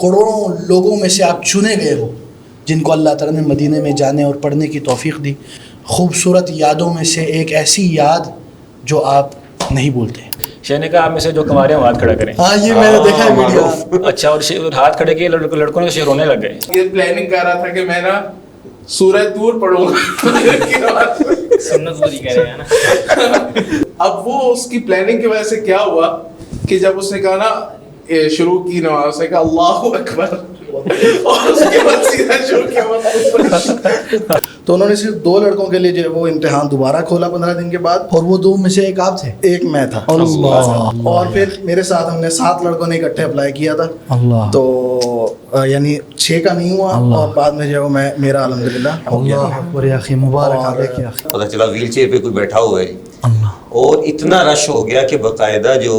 کروڑوں لوگوں میں سے آپ چنے گئے ہو جن کو اللہ تعالیٰ نے مدینے میں جانے اور پڑھنے کی توفیق دی. خوبصورت یادوں میں سے ایک ایسی یاد جو آپ نہیں بھولتے. شیخ نے کہا آپ میں سے جو کمارے ہیں ہاتھ کھڑا کریں. ہاں یہ میں نے دیکھا ہے ویڈیو. اچھا, اور ہاتھ کھڑے کیے لڑکوں نے, شیخ رونے لگ گئے. یہ پلاننگ کر رہا تھا کہ میں نا سورہ طور پڑھوں گا. سنت پوری کہہ رہے ہیں نا. اب وہ اس کی پلاننگ کی وجہ سے کیا ہوا کہ جب اس نے کہا نا شروع کی نماز نے کہا اللہ اکبر اور اس کے بعد سیدھا شروع کیا. تو انہوں نے صرف 2 لڑکوں کے لیے جو وہ امتحان دوبارہ کھولا 15 دن کے بعد, اور وہ 2 میں سے ایک آپ تھے, ایک میں تھا. اور پھر میرے ساتھ ہم نے 7 لڑکوں نے اکٹھے اپلائی کیا تھا. تو یعنی 6 کا نہیں ہوا, اور بعد میں جو میں میرا الحمدللہ ہو گیا. مبارک. پتہ چلا ویل چیئر پہ کوئی بیٹھا ہوا ہے, اور اتنا رش ہو گیا کہ باقاعدہ جو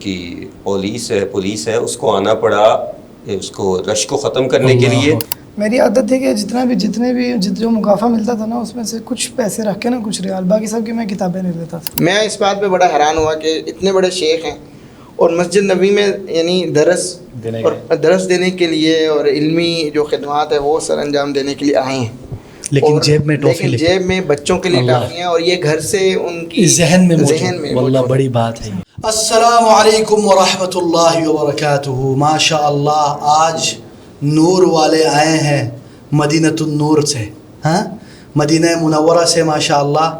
کی پولیس ہے اس کو آنا پڑا اس کو رش کو ختم کرنے کے لیے. میری عادت تھی کہ جتنے بھی جو مکافہ ملتا تھا نا اس میں سے کچھ پیسے رکھ کے نا کچھ ریال, باقی سب کی میں کتابیں نہیں لیتا تھا. میں اس بات پہ بڑا حیران ہوا کہ اتنے بڑے شیخ ہیں اور مسجد نبوی میں یعنی درس دینے کے لیے اور علمی جو خدمات ہے وہ سر انجام دینے کے لیے آئے ہیں, لیکن جیب میں ٹافی, جیب میں بچوں کے لیے ٹافیاں, اور یہ گھر سے ان کی ذہن میں واللہ بڑی بات ہے. السلام علیکم ورحمۃ اللہ وبرکاتہ. ماشاء اللہ آج نور والے آئے ہیں مدینۃ النور سے, ہاں مدینہ منورہ سے. ماشاء اللہ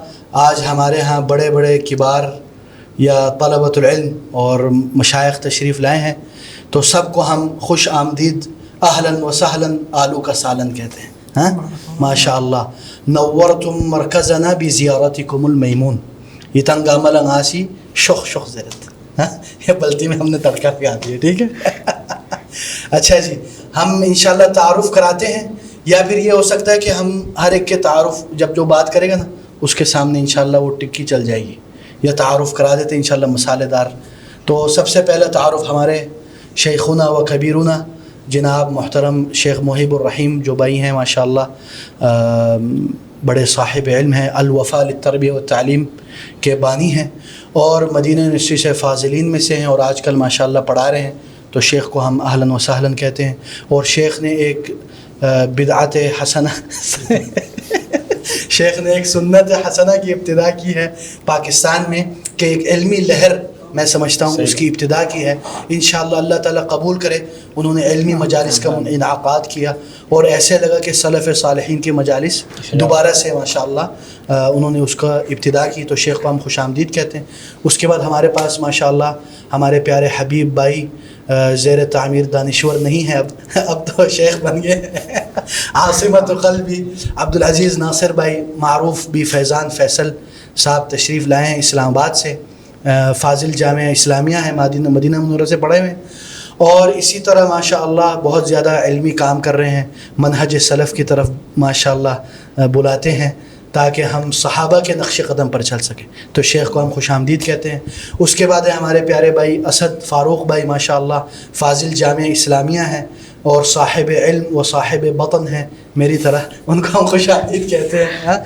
آج ہمارے ہاں بڑے بڑے کبار یا طلبۃ العلم اور مشائخ تشریف لائے ہیں, تو سب کو ہم خوش آمدید اہلاً و سہلاً آلو کا سالن کہتے ہیں. ہاں ماشاء اللہ نورتم مرکزنا بزیارتکم المیمون. یہ تنگا ملنگ آسی شخ زیرت, ہاں یہ بلتی میں ہم نے تڑکا پیا دیا. ٹھیک ہے اچھا جی, ہم انشاءاللہ تعارف کراتے ہیں, یا پھر یہ ہو سکتا ہے کہ ہم ہر ایک کے تعارف جب جو بات کرے گا نا اس کے سامنے انشاءاللہ وہ ٹکی چل جائے گی, یا تعارف کرا دیتے ہیں انشاءاللہ مسالے دار. تو سب سے پہلا تعارف ہمارے شیخنا و کبیرنا جناب محترم شیخ محب الرحیم جو بھائی ہیں ماشاءاللہ بڑے صاحب علم ہیں, الوفا للتربیہ والتعلیم کے بانی ہیں, اور مدینہ یونیورسٹی سے فاضلین میں سے ہیں, اور آج کل ماشاءاللہ پڑھا رہے ہیں. تو شیخ کو ہم اہلاً و سہلاً کہتے ہیں. اور شیخ نے ایک بدعت حسنہ شیخ نے ایک سنت حسنہ کی ابتدا کی ہے پاکستان میں, کہ ایک علمی لہر میں سمجھتا ہوں اس کی ابتدا کی ہے. انشاءاللہ اللہ تعالیٰ قبول کرے. انہوں نے علمی مجالس کا انعقاد کیا, اور ایسے لگا کہ سلف صالحین کی مجالس دوبارہ سے ماشاءاللہ انہوں نے اس کا ابتدا کی. تو شیخ کو ہم خوش آمدید کہتے ہیں. اس کے بعد ہمارے پاس ماشاءاللہ ہمارے پیارے حبیب بھائی زیر تعمیر دانشور نہیں ہے, اب تو شیخ بن گئے. عاصمت قلبی عبدالعزیز ناصر بھائی معروف بھی فیضان فیصل صاحب تشریف لائے ہیں اسلام آباد سے. فاضل جامعہ اسلامیہ ہے, مدینہ منورہ سے پڑھے ہوئے ہیں, اور اسی طرح ماشاءاللہ بہت زیادہ علمی کام کر رہے ہیں. منہج سلف کی طرف ماشاءاللہ بلاتے ہیں تاکہ ہم صحابہ کے نقش قدم پر چل سکیں. تو شیخ کو ہم خوش آمدید کہتے ہیں. اس کے بعد ہے ہمارے پیارے بھائی اسد فاروق بھائی ماشاءاللہ فاضل جامعہ اسلامیہ ہیں, اور صاحب علم و صاحب بطن ہیں میری طرح, ان کو ہم خوش آمدید کہتے ہیں.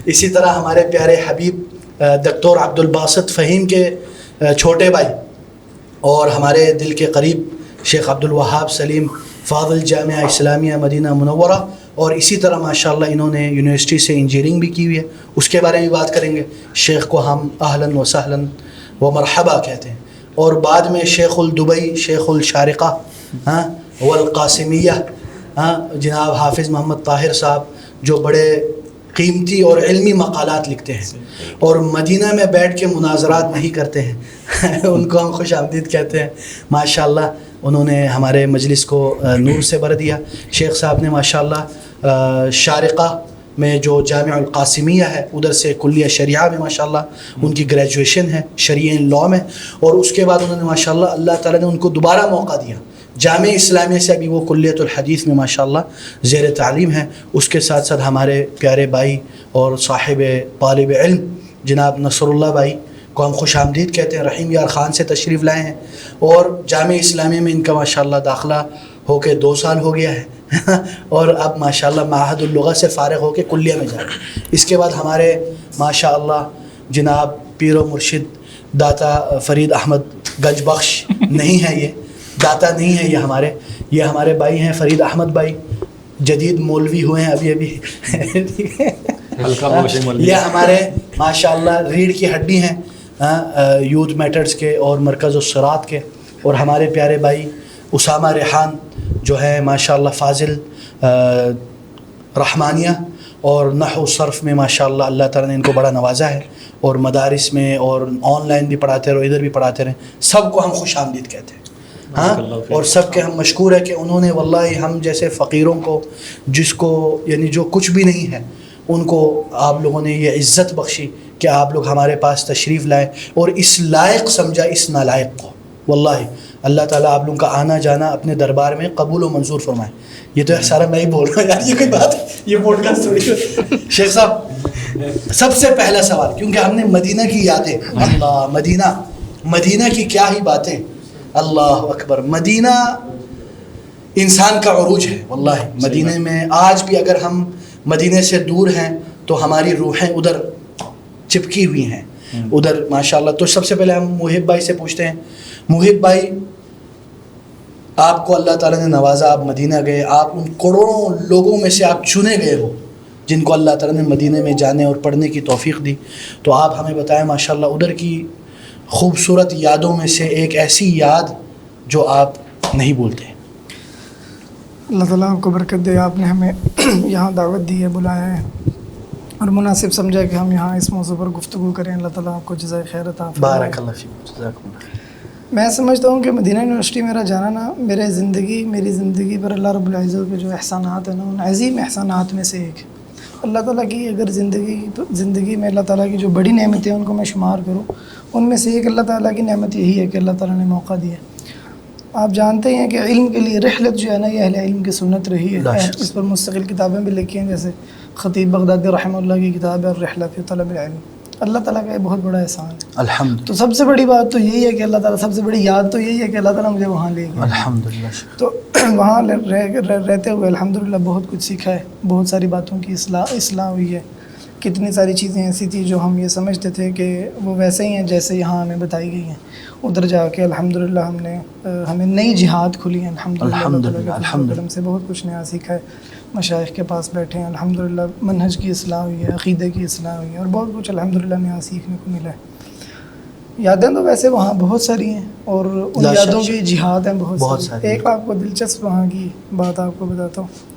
اسی طرح ہمارے پیارے حبیب دکتور عبدالباسط فہیم کے چھوٹے بھائی اور ہمارے دل کے قریب شیخ عبدالوہاب سلیم فاضل جامعہ اسلامیہ مدینہ منورہ, اور اسی طرح ماشاءاللہ انہوں نے یونیورسٹی سے انجینئرنگ بھی کی ہوئی ہے. اس کے بارے میں بات کریں گے. شیخ کو ہم اہلاً و سہلاً و مرحبا کہتے ہیں. اور بعد میں شیخ الدبئی شیخ الشارقہ والقاسمیہ جناب حافظ محمد طاہر صاحب جو بڑے قیمتی اور علمی مقالات لکھتے ہیں, اور مدینہ میں بیٹھ کے مناظرات نہیں کرتے ہیں. ان کو ہم خوش آمدید کہتے ہیں. ماشاءاللہ انہوں نے ہمارے مجلس کو نور سے بھر دیا. شیخ صاحب نے ماشاءاللہ شارقہ میں جو جامعہ القاسمیہ ہے ادھر سے کلیہ شریعہ میں ماشاءاللہ ان کی گریجویشن ہے شریعہ لاء میں, اور اس کے بعد انہوں نے ماشاءاللہ اللہ تعالیٰ نے ان کو دوبارہ موقع دیا جامعہ اسلامیہ سے, ابھی وہ کلیۃ الحدیث میں ماشاءاللہ زیر تعلیم ہیں. اس کے ساتھ ساتھ ہمارے پیارے بھائی اور صاحب طالب علم جناب نصر اللہ بھائی کو ہم خوش آمدید کہتے ہیں. رحیم یار خان سے تشریف لائے ہیں, اور جامعہ اسلامیہ میں ان کا ماشاءاللہ داخلہ ہو کے 2 سال ہو گیا ہے, اور اب ماشاءاللہ معہد اللغہ سے فارغ ہو کے کلیہ میں جا رہے ہیں. اس کے بعد ہمارے ماشاءاللہ جناب پیر و مرشد داتا فرید احمد گنج بخش نہیں ہے یہ, داتا نہیں ہیں یہ ہمارے بھائی ہیں فرید احمد بھائی، جدید مولوی ہوئے ہیں ابھی یہ ہمارے ماشاءاللہ ریڑھ کی ہڈی ہیں یوتھ میٹرز کے اور مرکز الصراط کے، اور ہمارے پیارے بھائی اسامہ ریحان جو ہے ماشاءاللہ فاضل رحمانیہ اور نحو صرف میں ماشاءاللہ اللہ تعالیٰ نے ان کو بڑا نوازا ہے، اور مدارس میں اور آن لائن بھی پڑھاتے رہے، ادھر بھی پڑھاتے رہے، سب کو ہم خوش آمدید کہتے ہیں ہاں، اور سب کے ہم مشکور ہے کہ انہوں نے واللہ ہم جیسے فقیروں کو، جس کو یعنی جو کچھ بھی نہیں ہے، ان کو آپ لوگوں نے یہ عزت بخشی کہ آپ لوگ ہمارے پاس تشریف لائے اور اس لائق سمجھا اس نالائق کو۔ واللہ اللہ تعالیٰ آپ لوگوں کا آنا جانا اپنے دربار میں قبول و منظور فرمائے۔ یہ تو سارا میں ہی بول رہا ہوں یار، یہ کوئی بات ہے، یہ پوڈ کاسٹ تھوڑی ہے۔ شیخ صاحب سب سے پہلا سوال، کیونکہ ہم نے مدینہ کی یادیں، اللہ مدینہ کی کیا ہی باتیں، اللہ اکبر، مدینہ انسان کا عروج ہے واللہ۔ مدینہ میں آج بھی اگر ہم مدینہ سے دور ہیں تو ہماری روحیں ادھر چپکی ہوئی ہیں ادھر ماشاءاللہ۔ تو سب سے پہلے ہم محب بھائی سے پوچھتے ہیں، محب بھائی آپ کو اللہ تعالیٰ نے نوازا، آپ مدینہ گئے، آپ ان کروڑوں لوگوں میں سے آپ چنے گئے ہو جن کو اللہ تعالیٰ نے مدینہ میں جانے اور پڑھنے کی توفیق دی، تو آپ ہمیں بتائیں ماشاءاللہ ادھر کی خوبصورت یادوں میں سے ایک ایسی یاد جو آپ نہیں بھولتے۔ اللہ تعالیٰ آپ کو برکت دے، آپ نے ہمیں یہاں دعوت دی ہے، بلایا ہے اور مناسب سمجھا کہ ہم یہاں اس موضوع پر گفتگو کریں۔ اللہ تعالیٰ آپ کو جزائے خیر عطا فرمائے۔ بارک اللہ فیکم، جزاکم اللہ۔ میں سمجھتا ہوں کہ مدینہ یونیورسٹی میرا جانا نا میری زندگی پر اللہ رب العزت کے جو احسانات ہیں نا، ان عظیم احسانات میں سے ایک ہے۔ اللہ تعالیٰ کی اگر زندگی میں اللہ تعالیٰ کی جو بڑی نعمتیں ان کو میں شمار کروں، ان میں سے ایک اللہ تعالیٰ کی نعمت یہی ہے کہ اللہ تعالیٰ نے موقع دیا۔ آپ جانتے ہیں کہ علم کے لیے رحلت جو ہے نا، یہ اہل علم کی سنت رہی ہے، اس پر مستقل کتابیں بھی لکھی ہیں، جیسے خطیب بغدادی رحمہ اللہ کی کتاب ہے الرحلہ فی طلب العلم۔ اللہ تعالیٰ کا یہ بہت بڑا احسان ہے الحمد۔ تو سب سے بڑی بات تو یہی ہے کہ اللہ تعالیٰ، سب سے بڑی یاد تو یہی ہے کہ اللہ تعالیٰ مجھے وہاں لے گیا۔ الحمدللہ۔ تو وہاں رہتے ہوئے الحمدللہ بہت کچھ سیکھا ہے، بہت ساری باتوں کی اصلاح ہوئی ہے۔ کتنی ساری چیزیں ایسی تھیں جو ہم یہ سمجھتے تھے کہ وہ ویسے ہی ہیں جیسے یہاں ہمیں بتائی گئی ہیں، ادھر جا کے الحمدللہ ہمیں نئی جہاد کھلی ہیں الحمدللہ۔ ہم سے بہت کچھ نیا سیکھا ہے، مشائخ کے پاس بیٹھے ہیں الحمدللہ، منہج کی اصلاح ہوئی ہے، عقیدے کی اصلاح ہوئی ہے، اور بہت کچھ الحمدللہ نیا سیکھنے کو ملا ہے۔ یادیں تو ویسے وہاں بہت ساری ہیں، اور ان یادوں کی جہاد ہیں بہت ساری۔ ایک آپ کو دلچسپ وہاں کی بات آپ کو بتاتا ہوں۔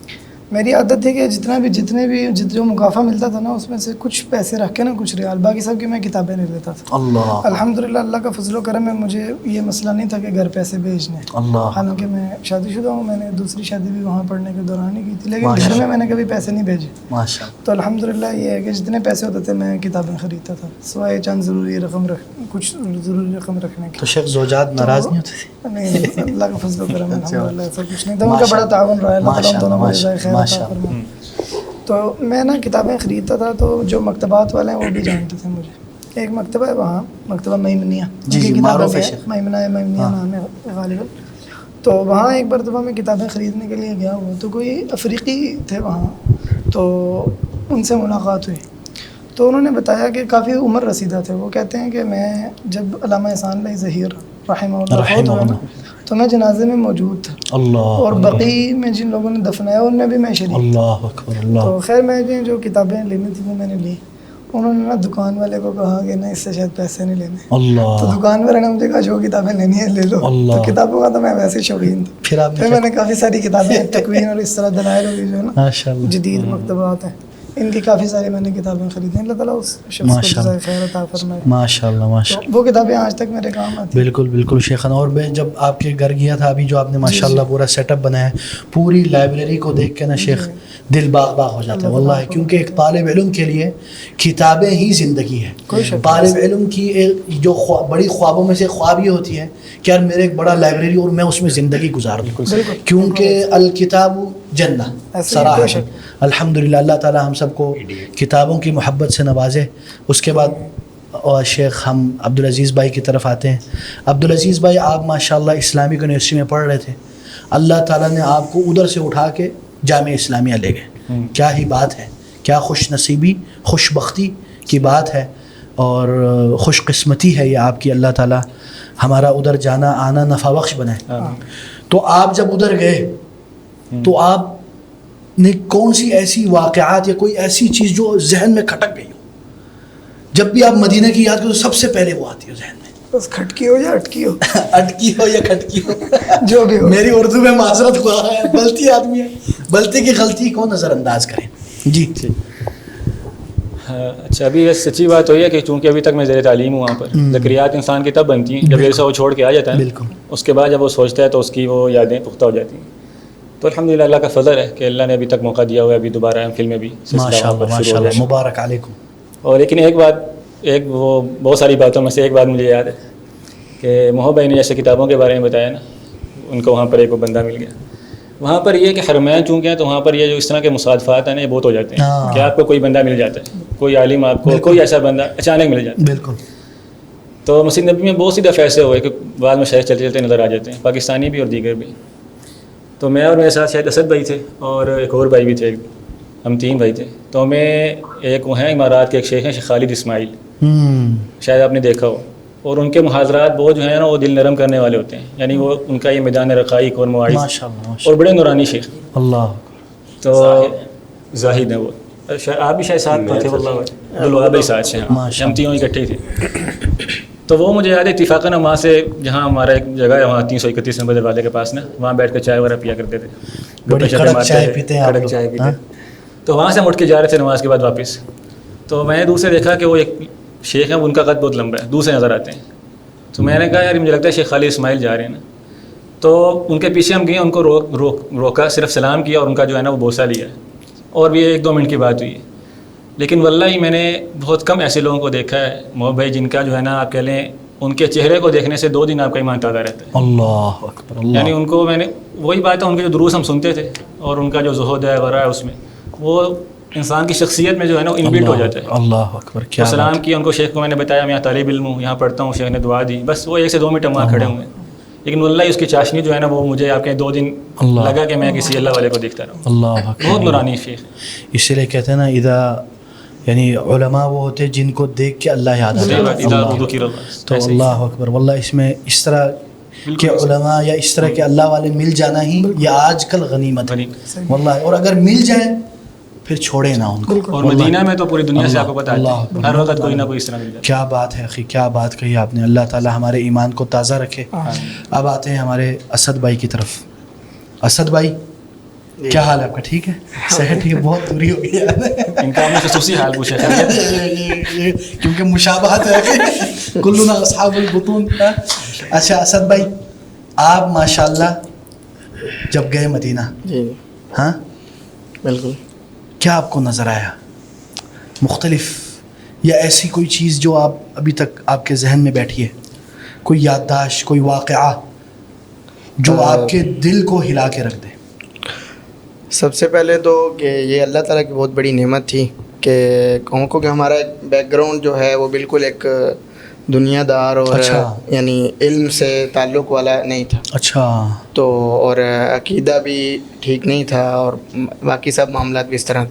میری عادت تھی کہ جتنے بھی جو مقافہ ملتا تھا نا، اس میں سے کچھ پیسے رکھ کے نا، کچھ ریال، باقی سب کی میں کتابیں لے لیتا تھا۔ اللہ الحمدللہ اللہ کا فضل و کرم ہے، مجھے یہ مسئلہ نہیں تھا کہ گھر پیسے بھیجنے۔ اللہ، حالانکہ میں شادی شدہ ہوں، میں نے دوسری شادی بھی وہاں پڑھنے کے دوران ہی کی تھی، لیکن گھر میں نے کبھی پیسے نہیں بھیجے۔ ماشاءاللہ۔ تو الحمدللہ یہ ہے کہ جتنے پیسے ہوتے تھے میں کتابیں خریدتا تھا، سوائے چند ضروری رقم رکھنے کی۔ تو شیخ زوجات ناراض نہیں ہوتے تھے؟ نہیں، اللہ کا فضل و کرم ہے الحمدللہ، ایسا کچھ نہیں تھا، ان کا بڑا تعاون رہا ہے، اللہ تعالیٰ دونوں کو جزائے خیر عطا فرمائے۔ تو میں نا کتابیں خریدتا تھا، تو جو مکتبات والے ہیں وہ بھی جانتے تھے مجھے۔ ایک مکتبہ ہے وہاں، مکتبہ میمنیہ، جی معروف ہے، میمنہ نام ہے غالباً۔ تو وہاں ایک مرتبہ میں کتابیں خریدنے کے لیے گیا ہوا، تو کوئی افریقی تھے وہاں، تو ان سے ملاقات ہوئی، تو انہوں نے بتایا کہ کافی عمر رسیدہ تھے۔ وہ کہتے ہیں کہ میں جب علامہ احسان اللہ ظہیر رحمہ اللہ فوت ہوئے نا، تو میں جنازے میں موجود تھا، اللہ، اور بقیع میں جن لوگوں نے دفنایا ان میں بھی میں شریک۔ اللہ اکبر، اللہ۔ تو خیر میں جو کتابیں لینی تھی وہ میں نے لی۔ انہوں نے نا دکان والے کو کہا کہ نا اس سے شاید پیسے نہیں لینے۔ اللہ، تو دکان والے نے مجھے کہا جو کتابیں لینی ہے لے لو۔ تو کتابوں کا تو میں ویسے ہی شوقین تھا، پھر میں نے کافی ساری کتابیں، تکوین اور اس طرح دلائل ہوئی جو ہے نا جدید مکتبات ہیں، ان کی کافی ساری میں نے کتابیں خریدی ہیں۔ اللہ تعالیٰ اس شخص کو جزائے خیر عطا فرمائے۔ ماشاءاللہ ماشاءاللہ، وہ کتابیں آج تک میرے کام آتی ہیں۔ بالکل بالکل شیخنا۔ اور میں جب آپ کے گھر گیا تھا ابھی، جو آپ نے ماشاءاللہ پورا سیٹ اپ بنایا ہے، پوری لائبریری کو دیکھ کے نا شیخ دل باغ باغ ہو جاتا ہے واللہ، کیونکہ ایک طالب علم کے لیے کتابیں ہی زندگی ہے۔ طالب علم کی جو بڑی خوابوں میں سے خواب یہ ہوتی ہے کہ یار میرے ایک بڑا لائبریری اور میں اس میں زندگی گزار دوں، کیونکہ الکتاب جنہ صراحہ۔ الحمدللہ اللہ تعالیٰ ہم سب کو کتابوں کی محبت سے نوازے۔ اس کے بعد اور شیخ ہم عبدالعزیز بھائی کی طرف آتے ہیں۔ عبدالعزیز بھائی آپ ماشاءاللہ اسلامک یونیورسٹی میں پڑھ رہے تھے، اللہ تعالیٰ نے آپ کو ادھر سے اٹھا کے جامعہ اسلامیہ لے گئے۔ کیا ہی بات ہے، کیا خوش نصیبی، خوش بختی کی بات ہے، اور خوش قسمتی ہے یہ آپ کی۔ اللہ تعالیٰ ہمارا ادھر جانا آنا نفع بخش بنائے. تو آپ جب ادھر گئے تو آپ نے کون سی ایسی واقعات یا کوئی ایسی چیز جو ذہن میں کھٹک گئی ہو؟ جب بھی آپ مدینہ کی یاد کرو تو سب سے پہلے وہ آتی ہو ذہن میں. بس کھٹکی ہو یا اٹکی ہو اٹکی ہو یا کھٹکی ہو جو بھی ہو. میری اردو میں معذرت ہوا ہے, بلتی آدمی ہے, بلتی کی غلطی کو نظر انداز کریں. جی اچھا, ابھی سچی بات تو یہ ہے کہ چونکہ ابھی تک میں زیر تعلیم ہوں وہاں پر, ذکریات انسان کی تب بنتی ہیں جب ایسا وہ چھوڑ کے آ جاتا ہے. بالکل. اس کے بعد جب وہ سوچتا ہے تو اس کی وہ یادیں پختہ ہو جاتی ہیں. تو الحمدللہ اللہ کا فضل ہے کہ اللہ نے ابھی تک موقع دیا ہوا ہے, ابھی دوبارہ فلمیں بھی ماشاء اللہ مبارک علیکم. اور لیکن ایک وہ بہت ساری باتوں میں سے ایک بات مجھے یاد ہے کہ محب بھائی نے جیسے کتابوں کے بارے میں بتایا نا, ان کو وہاں پر ایک بندہ مل گیا. وہاں پر یہ کہ حرمین چونکہ ہیں تو وہاں پر یہ جو اس طرح کے مصادفات ہیں نا یہ بہت ہو جاتے ہیں کہ آپ کو کوئی بندہ مل جاتا ہے, کوئی عالم آپ کو, کوئی ایسا بندہ اچانک مل جاتا ہے. بالکل. تو مسجد نبی میں بہت سی دفعہ ایسے ہوئے کہ بعد میں شہر چلتے چلتے نظر آ جاتے ہیں, پاکستانی بھی اور دیگر بھی. تو میں اور میرے ساتھ شاید اسد بھائی تھے اور ایک اور بھائی بھی تھے, ہم 3 بھائی تھے. تو ہمیں ایک وہ ہیں امارات کے ایک شیخ ہیں, شیخ خالد اسماعیل, شاید آپ نے دیکھا ہو. اور ان کے محاضرات بہت جو ہیں نا وہ دل نرم کرنے والے ہوتے ہیں, یعنی وہ ان کا یہ میدان رقائق اور مواعظ, اور بڑے نورانی شیخ. اللہ. تو زاہد ہیں وہ, آپ بھی شاید ساتھ تھے واللہ بھائی ساتھ سے, ہم تینوں اکٹھے تھے. تو وہ مجھے یاد ہے اتفاقاً وہاں سے جہاں ہمارا ایک جگہ ہے وہاں 331 نمبر دروازے کے پاس نا, وہاں بیٹھ کر چائے وغیرہ پیا کرتے تھے, بڑی کڑک چائے پیتے ہیں کڑک چائے پیتے. تو وہاں سے ہم اٹھ کے جا رہے تھے نماز کے بعد واپس. تو میں نے دور سے دیکھا کہ وہ ایک شیخ ہیں, ان کا قد بہت لمبا ہے, دور سے نظر آتے ہیں. تو میں نے کہا یار مجھے لگتا ہے شیخ خالد اسماعیل جا رہے ہیں نا. تو ان کے پیچھے ہم گئے, ان کو روکا, صرف سلام کیا اور ان کا جو ہے نا وہ بوسہ لیا, اور بھی 1-2 منٹ کی بات ہوئی. لیکن واللہ میں نے بہت کم ایسے لوگوں کو دیکھا ہے محب بھائی جن کا جو ہے نا آپ کہہ لیں ان کے چہرے کو دیکھنے سے 2 دن آپ کا ایمان تازہ رہتا ہے. اللہ اکبر. اللہ. یعنی ان کو میں نے وہی بات ہے, ان کے جو دروس ہم سنتے تھے اور ان کا جو زہد ہے وغیرہ ہے اس میں, وہ انسان کی شخصیت میں جو ہے نا انبلٹ ہو جاتا ہے. اللہ اکبر. کیا سلام کیا ان کو, شیخ کو میں نے بتایا میں یہاں طالب علم ہوں, یہاں پڑھتا ہوں, شیخ نے دعا دی, بس وہ 1 سے 2 منٹ وہاں کھڑے ہوئے. لیکن واللہ اس کی چاشنی جو ہے نا وہ مجھے آپ کے 2 دن لگا کہ میں کسی اللہ والے کو دیکھتا رہا. اللہ اکبر. بہت نورانی شیخ. اسی لیے کہتے ہیں نا اذا, یعنی علماء وہ ہوتے جن کو دیکھ کے اللہ یاد آتا ہے. تو اللہ اکبر. واللہ اس میں اس طرح کہ علماء یا اس طرح کے اللہ والے مل جانا ہی یہ آج کل غنیمت ہے واللہ. اور اگر مل جائیں پھر چھوڑے نہ ان کو. اور مدینہ میں تو پوری دنیا سے آپ کو پتہ ہے ہر وقت کوئی نہ کوئی اس طرح مل جاتا ہے. کیا بات ہے اخی, کیا بات کہی آپ نے. اللہ تعالی ہمارے ایمان کو تازہ رکھے. اب آتے ہیں ہمارے اسد بھائی کی طرف. اسد بھائی کیا حال ہے آپ کا؟ ٹھیک ہے, صحت ٹھیک ہے, بہت دوری ہو گئی ہے. ان کا ہم نے خصوصی حال پوچھا کیونکہ مشابہت ہے, کلنا اصحاب البطون. اچھا اسد بھائی, آپ ماشاءاللہ جب گئے مدینہ, جی ہاں بالکل, کیا آپ کو نظر آیا مختلف, یا ایسی کوئی چیز جو آپ ابھی تک آپ کے ذہن میں بیٹھی ہے, کوئی یادداشت, کوئی واقعہ جو آپ کے دل کو ہلا کے رکھ دے؟ سب سے پہلے تو کہ یہ اللہ تعالیٰ کی بہت بڑی نعمت تھی کہ کہوں کو کہ ہمارا ایک بیک گراؤنڈ جو ہے وہ بالکل ایک دنیا دار اور یعنی علم سے تعلق والا نہیں تھا. اچھا. تو اور عقیدہ بھی ٹھیک نہیں تھا اور باقی سب معاملات بھی اس طرح.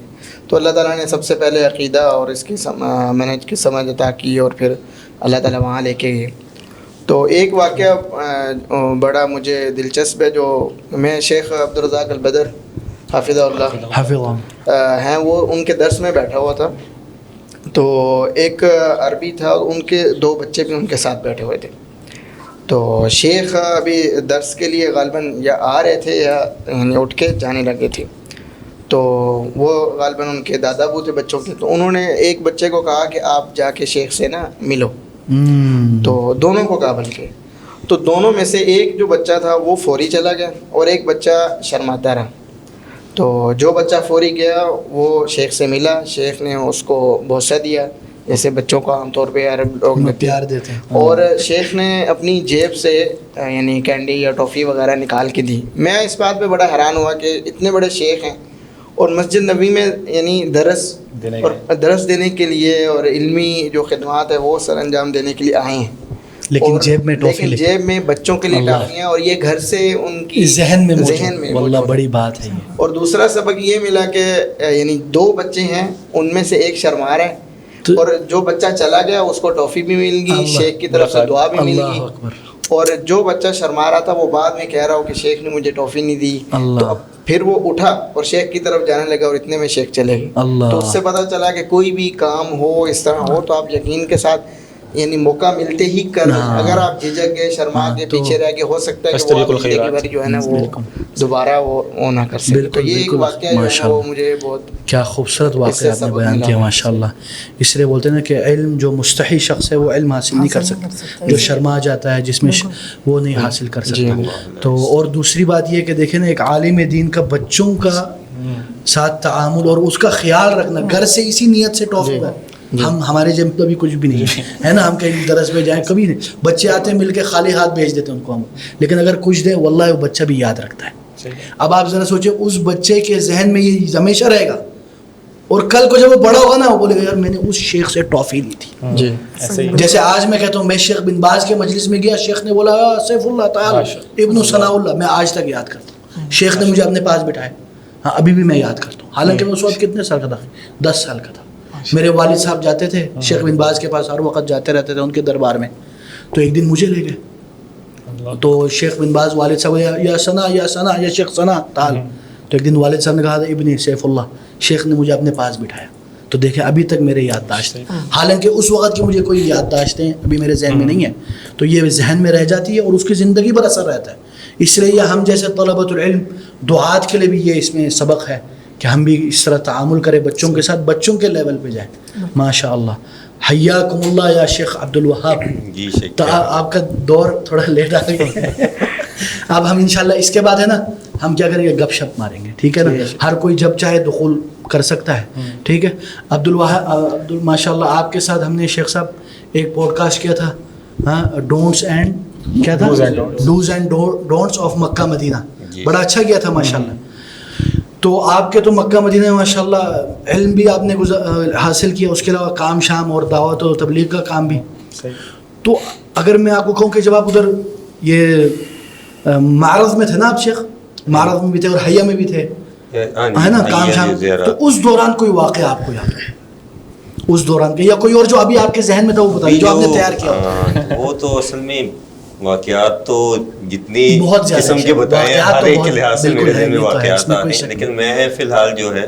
تو اللہ تعالیٰ نے سب سے پہلے عقیدہ اور اس کی منہج کی سمجھ عطا کی اور پھر اللہ تعالیٰ وہاں لے کے گئے. تو ایک واقعہ بڑا مجھے دلچسپ ہے, جو میں شیخ عبدالرزاق البدر حافظہ اللہ ہیں, وہ ان کے درس میں بیٹھا ہوا تھا. تو ایک عربی تھا اور ان کے 2 بچے بھی ان کے ساتھ بیٹھے ہوئے تھے. تو شیخ ابھی درس کے لیے غالباً یا آ رہے تھے یا یعنی اٹھ کے جانے لگے تھے. تو وہ غالباً ان کے دادا ابو تھے بچوں کے. تو انہوں نے ایک بچے کو کہا کہ آپ جا کے شیخ سے نا ملو. تو دونوں کو کہا بلکہ. تو دونوں میں سے ایک جو بچہ تھا وہ فوری چلا گیا اور ایک بچہ شرماتا رہا. تو جو بچہ فوری گیا وہ شیخ سے ملا, شیخ نے اس کو بوسہ دیا جیسے بچوں کو عام طور پہ عرب لوگ پیار دیتے ہیں, اور شیخ نے اپنی جیب سے یعنی کینڈی یا ٹافی وغیرہ نکال کے دی. میں اس بات پہ بڑا حیران ہوا کہ اتنے بڑے شیخ ہیں اور مسجد نبوی میں یعنی درس دینے کے لیے اور علمی جو خدمات ہے وہ سر انجام دینے کے لیے آئے ہیں, لیکن جیب میں ٹافی, لیکن جیب میں بچوں کے لیے ٹافیاں, اور یہ گھر سے ان کی ذہن میں واللہ بڑی بات ہے یہ. اور دوسرا سبق یہ ملا کہ یعنی 2 بچے ہیں, ان میں سے ایک شرما رہا ہے اور جو بچہ چلا گیا اس کو ٹافی بھی مل گئی, شیخ کی طرف سے دعا بھی مل گئی, اور جو بچہ شرما رہا تھا وہ بعد میں کہہ رہا ہو کہ شیخ نے مجھے ٹافی نہیں دی, تو اب پھر وہ اٹھا اور شیخ کی طرف جانے لگا اور اتنے میں شیخ چلے گئے. تو اس سے پتہ چلا کہ کوئی بھی کام ہو اس طرح ہو تو آپ یقین کے ساتھ یعنی موقع ملتے ہی کر لیں. اگر آپ جھجک گئے, شرما کے پیچھے رہ کے, ہو سکتا ہے کہ وہ زندگی بھر جو ہے نا وہ دوبارہ وہ نہ کر سکے. تو یہ ایک واقعہ جو ہے وہ مجھے بہت کیا خوبصورت واقعہ آپ نے بیان کیا ماشاء اللہ. اس لیے بولتے ہیں نا کہ علم جو مستحی شخص ہے وہ علم حاصل نہیں کر سکتا, جو شرما جاتا ہے جس میں وہ نہیں حاصل کر سکتا. تو اور دوسری بات یہ کہ دیکھیں نا ایک عالم دین کا بچوں کا ساتھ تعامل اور اس کا خیال رکھنا, گھر سے اسی نیت سے ٹاپ ہوا ہے. ہمارے جب کبھی کچھ بھی نہیں ہے نا, ہم کہیں درس میں جائیں کبھی نہیں, بچے آتے ہیں مل کے خالی ہاتھ بھیج دیتے ہیں ان کو ہم, لیکن اگر کچھ دیں واللہ وہ بچہ بھی یاد رکھتا ہے. اب آپ ذرا سوچیں اس بچے کے ذہن میں یہ ہمیشہ رہے گا, اور کل کو جب وہ بڑا ہوگا نا وہ بولے گا یار میں نے اس شیخ سے ٹافی لی تھی. جیسے آج میں کہتا ہوں میں شیخ بن باز کے مجلس میں گیا, شیخ نے بولا سیف اللہ تعالی ابن ثناء اللہ, میں آج تک یاد کرتا ہوں. شیخ نے مجھے اپنے پاس بٹھایا, ہاں ابھی بھی میں یاد کرتا ہوں, حالانکہ میں اس وقت کتنے سال کا تھا, 10 سال کا تھا. میرے والد صاحب جاتے تھے شیخ بن باز کے پاس, ہر وقت جاتے رہتے تھے ان کے دربار میں. تو ایک دن مجھے لے گئے, تو شیخ بن باز والد صاحب یا ثنا یا ثنا یا شیخ ثنا تعال. تو ایک دن والد صاحب نے کہا تھا ابن سیف اللہ, شیخ نے مجھے اپنے پاس بٹھایا. تو دیکھیں ابھی تک میرے یادداشت ہیں, حالانکہ اس وقت کی مجھے کوئی یادداشتیں ابھی میرے ذہن میں نہیں ہیں, تو یہ ذہن میں رہ جاتی ہے اور اس کی زندگی پر اثر رہتا ہے. اس لیے یہ ہم جیسے طلبۃ العلم دعات کے لیے بھی یہ اس میں سبق ہے کہ ہم بھی اس طرح تعامل کریں بچوں کے ساتھ, بچوں کے لیول پہ جائیں. ماشاء اللہ, حیاکم اللہ یا شیخ عبد الوہاب. جی شیخ, تو آپ کا دور تھوڑا لیٹ آ گیا. اب ہم انشاءاللہ اس کے بعد ہے نا ہم کیا کریں گے, گپ شپ ماریں گے, ٹھیک ہے نا. ہر کوئی جب چاہے دخول کر سکتا ہے, ٹھیک ہے. عبد الوہاب ماشاء اللہ آپ کے ساتھ ہم نے شیخ صاحب ایک پوڈ کاسٹ کیا تھا, ہاں ڈونٹس اینڈ کیا تھا, ڈوز اینڈ ڈونٹس آف مکہ مدینہ, بڑا اچھا کیا تھا ماشاء اللہ. تو آپ کے تو مکہ مدینہ میں ماشاء اللہ علم بھی آپ نے حاصل کیا, اس کے علاوہ کام شام اور دعوت و تبلیغ کا کام بھی. تو اگر میں آپ کو کہوں کہ جب آپ ادھر یہ معرض میں تھے نا, آپ شیخ معرض میں بھی تھے اور حیا میں بھی تھے, ہے نا, کام شام, تو اس دوران کوئی واقعہ آپ کو یاد ہے اس دوران کے, یا کوئی اور جو ابھی آپ کے ذہن میں تھا وہ بتائیے جو آپ نے تیار کیا ہوتا. وہ تو اصل میں واقعات تو جتنی قسم کے بتائے ہیں ہر ایک کے لحاظ سے میرے ذہن میں واقعات آ رہے ہیں, لیکن میں فی الحال جو ہے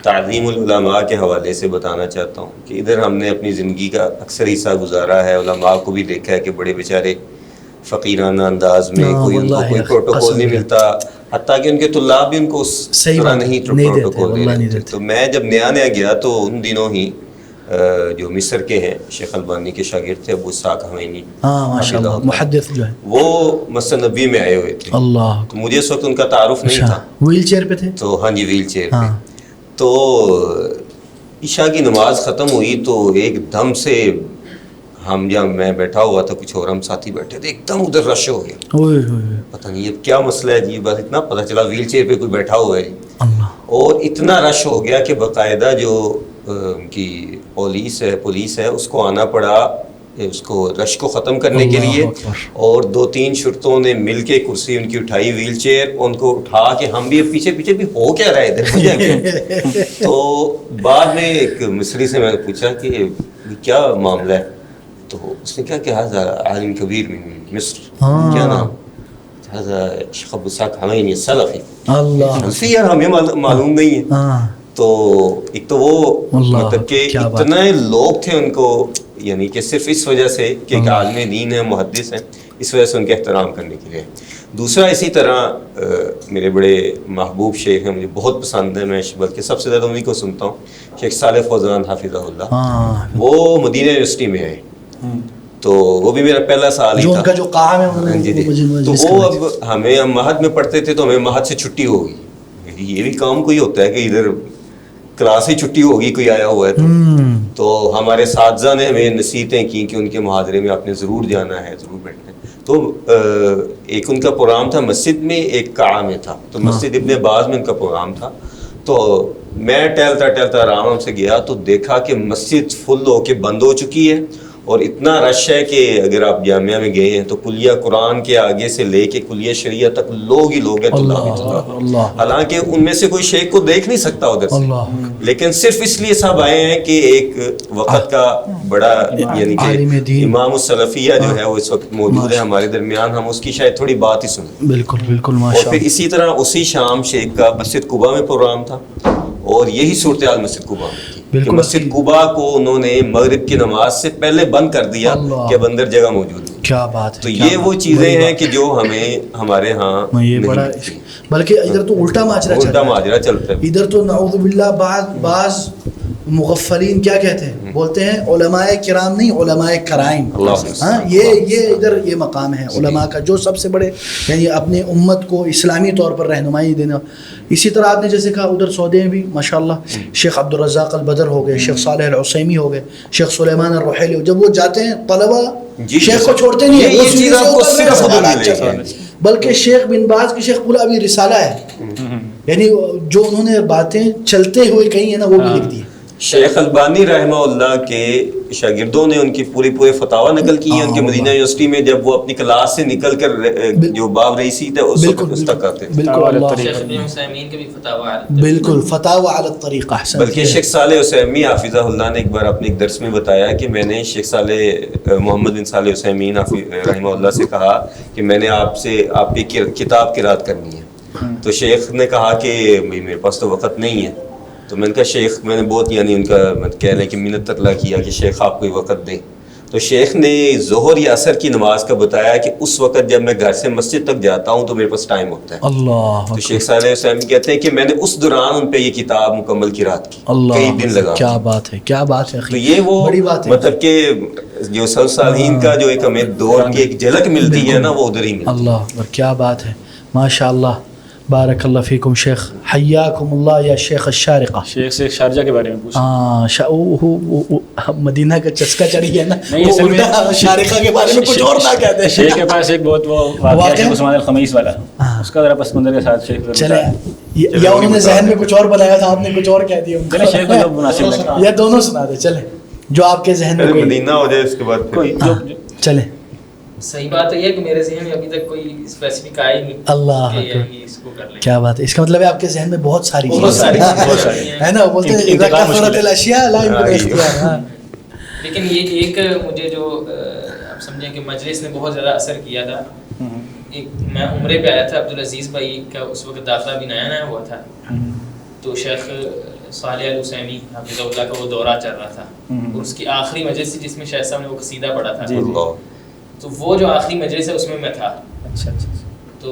تعظیم العلماء کے حوالے سے بتانا چاہتا ہوں کہ ادھر ہم نے اپنی زندگی کا اکثر حصہ گزارا ہے, علماء کو بھی دیکھا ہے کہ بڑے بیچارے فقیرانہ انداز میں کوئی ان کو کوئی پروٹوکول نہیں ملتا, حتیٰ کہ ان کے طلاب بھی ان کو اس طرح نہیں پروٹوکول دے رہے. تو میں جب نیا گیا تو ان دنوں ہی جو مصر کے ہیں شیخ البانی کے شاگرد تھے ابو اسحاق حمینی, محدث جو ہے, وہ مسجد نبوی میں آئے ہوئے تھے. اللہ, تو مجھے اس وقت ان کا تعارف نہیں تھا. ویل چیئر پہ تھے, تو ہاں جی ویل چیئر پہ. تو عشاء کی نماز ختم ہوئی تو ایک دم سے ہم جب میں بیٹھا ہوا تھا, کچھ اور ہم ساتھی بیٹھے تھے, ایک دم ادھر رش ہو گیا. پتہ نہیں اب کیا مسئلہ ہے جی, بس اتنا پتہ چلا ویل چیئر پہ کوئی بیٹھا ہوا ہے, اور اتنا رش ہو گیا کہ باقاعدہ جو کی پولیس ہے اس کو آنا پڑا اس کو رش کو ختم کرنے کے لیے, اور 2-3 شرطوں نے مل کے کرسی ان کی اٹھائی, ویل چیئر ان کو اٹھا کے ہم بھی پیچھے بھی ہو کیا رہے تھے. تو بعد میں ایک مصری سے میں نے پوچھا کہ کیا معاملہ ہے, تو اس نے کہا کہ عالم کبیر من مصر, کیا نام, شیخ ابو اسحاق حمینی سلفی. اللہ, یار ہمیں معلوم نہیں ہے. تو ایک تو وہ مطلب کہ اتنے لوگ تھے ان کو, یعنی کہ صرف اس وجہ سے کہ ایک عالم دین ہے, محدث ہیں, اس وجہ سے ان کے احترام کرنے کے لیے. دوسرا اسی طرح میرے بڑے محبوب شیخ ہیں, مجھے بہت پسند ہیں, میں بلکہ سب سے زیادہ انہیں کو سنتا ہوں, شیخ صالح فوزان حافظہ اللہ. وہ مدینہ یونیورسٹی میں ہے, تو وہ بھی میرا پہلا سال ہی تھا. جو کام ہے تو وہ اب ہمیں مہد میں پڑھتے تھے تو ہمیں مہد سے چھٹی ہو گئی. یہ بھی کام کوئی ہوتا ہے کہ ادھر کلاس ہی چھٹی ہوگی, کوئی آیا ہوا ہے تو ہمارے اساتذہ نے ہمیں نصیحتیں کی کہ ان کے محاضرے میں آپ نے ضرور جانا ہے, ضرور بیٹھنا ہے. تو ایک ان کا پروگرام تھا مسجد میں, ایک قاعہ میں تھا, تو مسجد ابن باز میں ان کا پروگرام تھا. تو میں ٹہلتا آرام سے گیا تو دیکھا کہ مسجد فل ہو کے بند ہو چکی ہے, اور اتنا رش ہے کہ اگر آپ جامعہ میں گئے ہیں تو کلیہ قرآن کے آگے سے لے کے کلیہ شریعہ تک لوگ ہی لوگ ہیں اللہ حالانکہ ان میں سے کوئی شیخ کو دیکھ نہیں سکتا ادھر سے, لیکن صرف اس لیے سب آئے ہیں کہ ایک وقت کا بڑا یعنی کہ امام السلفیہ جو ہے وہ اس وقت موجود ہے ہمارے درمیان, ہم اس کی شاید تھوڑی بات ہی سنیں. بالکل بالکل اور ماشاء پھر اسی طرح اسی شام شیخ کا مسجد قباء میں پروگرام تھا, اور یہی صورتحال مسجد قباء میں تھی کہ مسجد قباء کو انہوں نے مغرب کی نماز سے پہلے بند کر دیا کہ اب اندر جگہ موجود ہے. کیا بات ہے. تو یہ وہ چیزیں ہیں کہ جو ہمیں ہمارے ہاں یہ بڑا, بلکہ ادھر تو الٹا ماجرا چلتا ہے. ادھر تو نعوذ باللہ بعض مغفلین کیا کہتے ہیں, بولتے ہیں علماء کرام نہیں علماء کرائم. ہاں یہ ادھر یہ مقام ہے علماء کا جو سب سے بڑے یعنی اپنے امت کو اسلامی طور پر رہنمائی دینا. اسی طرح آپ نے جیسے کہا ادھر سعودی میں بھی ماشاءاللہ شیخ عبدالرزاق البدر ہو گئے, شیخ صالح العثیمی ہو گئے, شیخ سلیمان الرحیلی, جب وہ جاتے ہیں طلبہ شیخ کو چھوڑتے نہیں ہیں, یہ چیز آپ کو صرف بلکہ شیخ بن باز کی شیخ قل ابھی رسالہ ہے, یعنی جو انہوں نے باتیں چلتے ہوئے کہی ہیں نا وہ بھی لکھ دی. شیخ البانی رحمہ اللہ کے شاگردوں نے ان کی پورے فتاوا نقل کی ہیں ان کے مدینہ یونیورسٹی میں, جب وہ اپنی کلاس سے نکل کر جو باب رئیسی تھے اس وقت اس تک آتے تھے. بالکل فتاوا علی الطریقہ. بلکہ شیخ صالح عثیمین حافظہ اللہ نے ایک بار اپنے ایک درس میں بتایا کہ میں نے شیخ صالح محمد بن صالح عثیمین رحمہ اللہ سے کہا کہ میں نے آپ سے آپ کی کتاب قرات کرنی ہے, تو شیخ نے کہا کہ میرے پاس تو وقت نہیں ہے. تو میں نے کہا شیخ, میں نے بہت یعنی ان کا کہہ لیں کہ منت تطلع کیا کہ شیخ آپ کوئی وقت دیں. تو شیخ نے ظہر یا عصر کی نماز کا بتایا کہ اس وقت جب میں گھر سے مسجد تک جاتا ہوں تو میرے پاس ٹائم ہوتا ہے. اللہ. تو شیخ صالح عثیمین کہتے ہیں کہ میں نے اس دوران ان پہ یہ کتاب مکمل قرات کی, کئی دن لگا. کیا بات ہے, کیا بات ہے. تو یہ وہ مطلب کہ جو سلف صالحین کا جو ایک ہمیں دور کی ایک جھلک ملتی ہے نا وہ ادھر ہی ملتی ہے. اللہ کیا بات ہے ماشاء اللہ. بارک اللہ فیکم شیخ, حیاکم اللہ یا شیخ الشارقہ. شیخ سے شارجہ کے بارے میں پوچھا. ہاں مدینہ کا چسکا چڑھی ہے نا, شارقہ کے بارے میں کچھ اور نہ کہتے ہیں. شیخ کے پاس ایک بہت وہ واقعہ شیخ عثمان الخمیس والا, اس کا ذرا پس منظر کے ساتھ شیخ چلے, یا انہوں نے ذہن میں کچھ اور بنایا تھا آپ نے کچھ اور کہہ دیا. چلے شیخ کو جو مناسب لگا یا دونوں سنا دے, چلے جو آپ کے ذہن میں مدینہ ہو جائے اس کے بعد کوئی چلے. صحیح بات تو یہ ہے کہ میرے ذہن میں ابھی تک کوئی اسپیسیفک آئی نہیں. اللہ اس کو کر لیں. کیا بات ہے, اس کا مطلب ہے آپ کے ذہن میں بہت ساری ہے نا, بولتے ہیں کثرت الاشیاء لا يمكن الاختیار. لیکن یہ ایک مجھے جو آپ سمجھیں کہ مجلس نے بہت زیادہ اثر کیا تھا. ایک میں عمرے پہ آیا تھا, عبدالعزیز بھائی کا اس وقت داخلہ بھی نیا ہوا تھا, تو شیخ صالح العثیمی حافظہ اللہ کا وہ دورہ چل رہا تھا, اور اس کی آخری مجلس تھی جس میں شیخ صاحب نے وہ قصیدہ پڑھا تھا. تو وہ جو آخری مجلس ہے اس میں تھا. اچھا. تو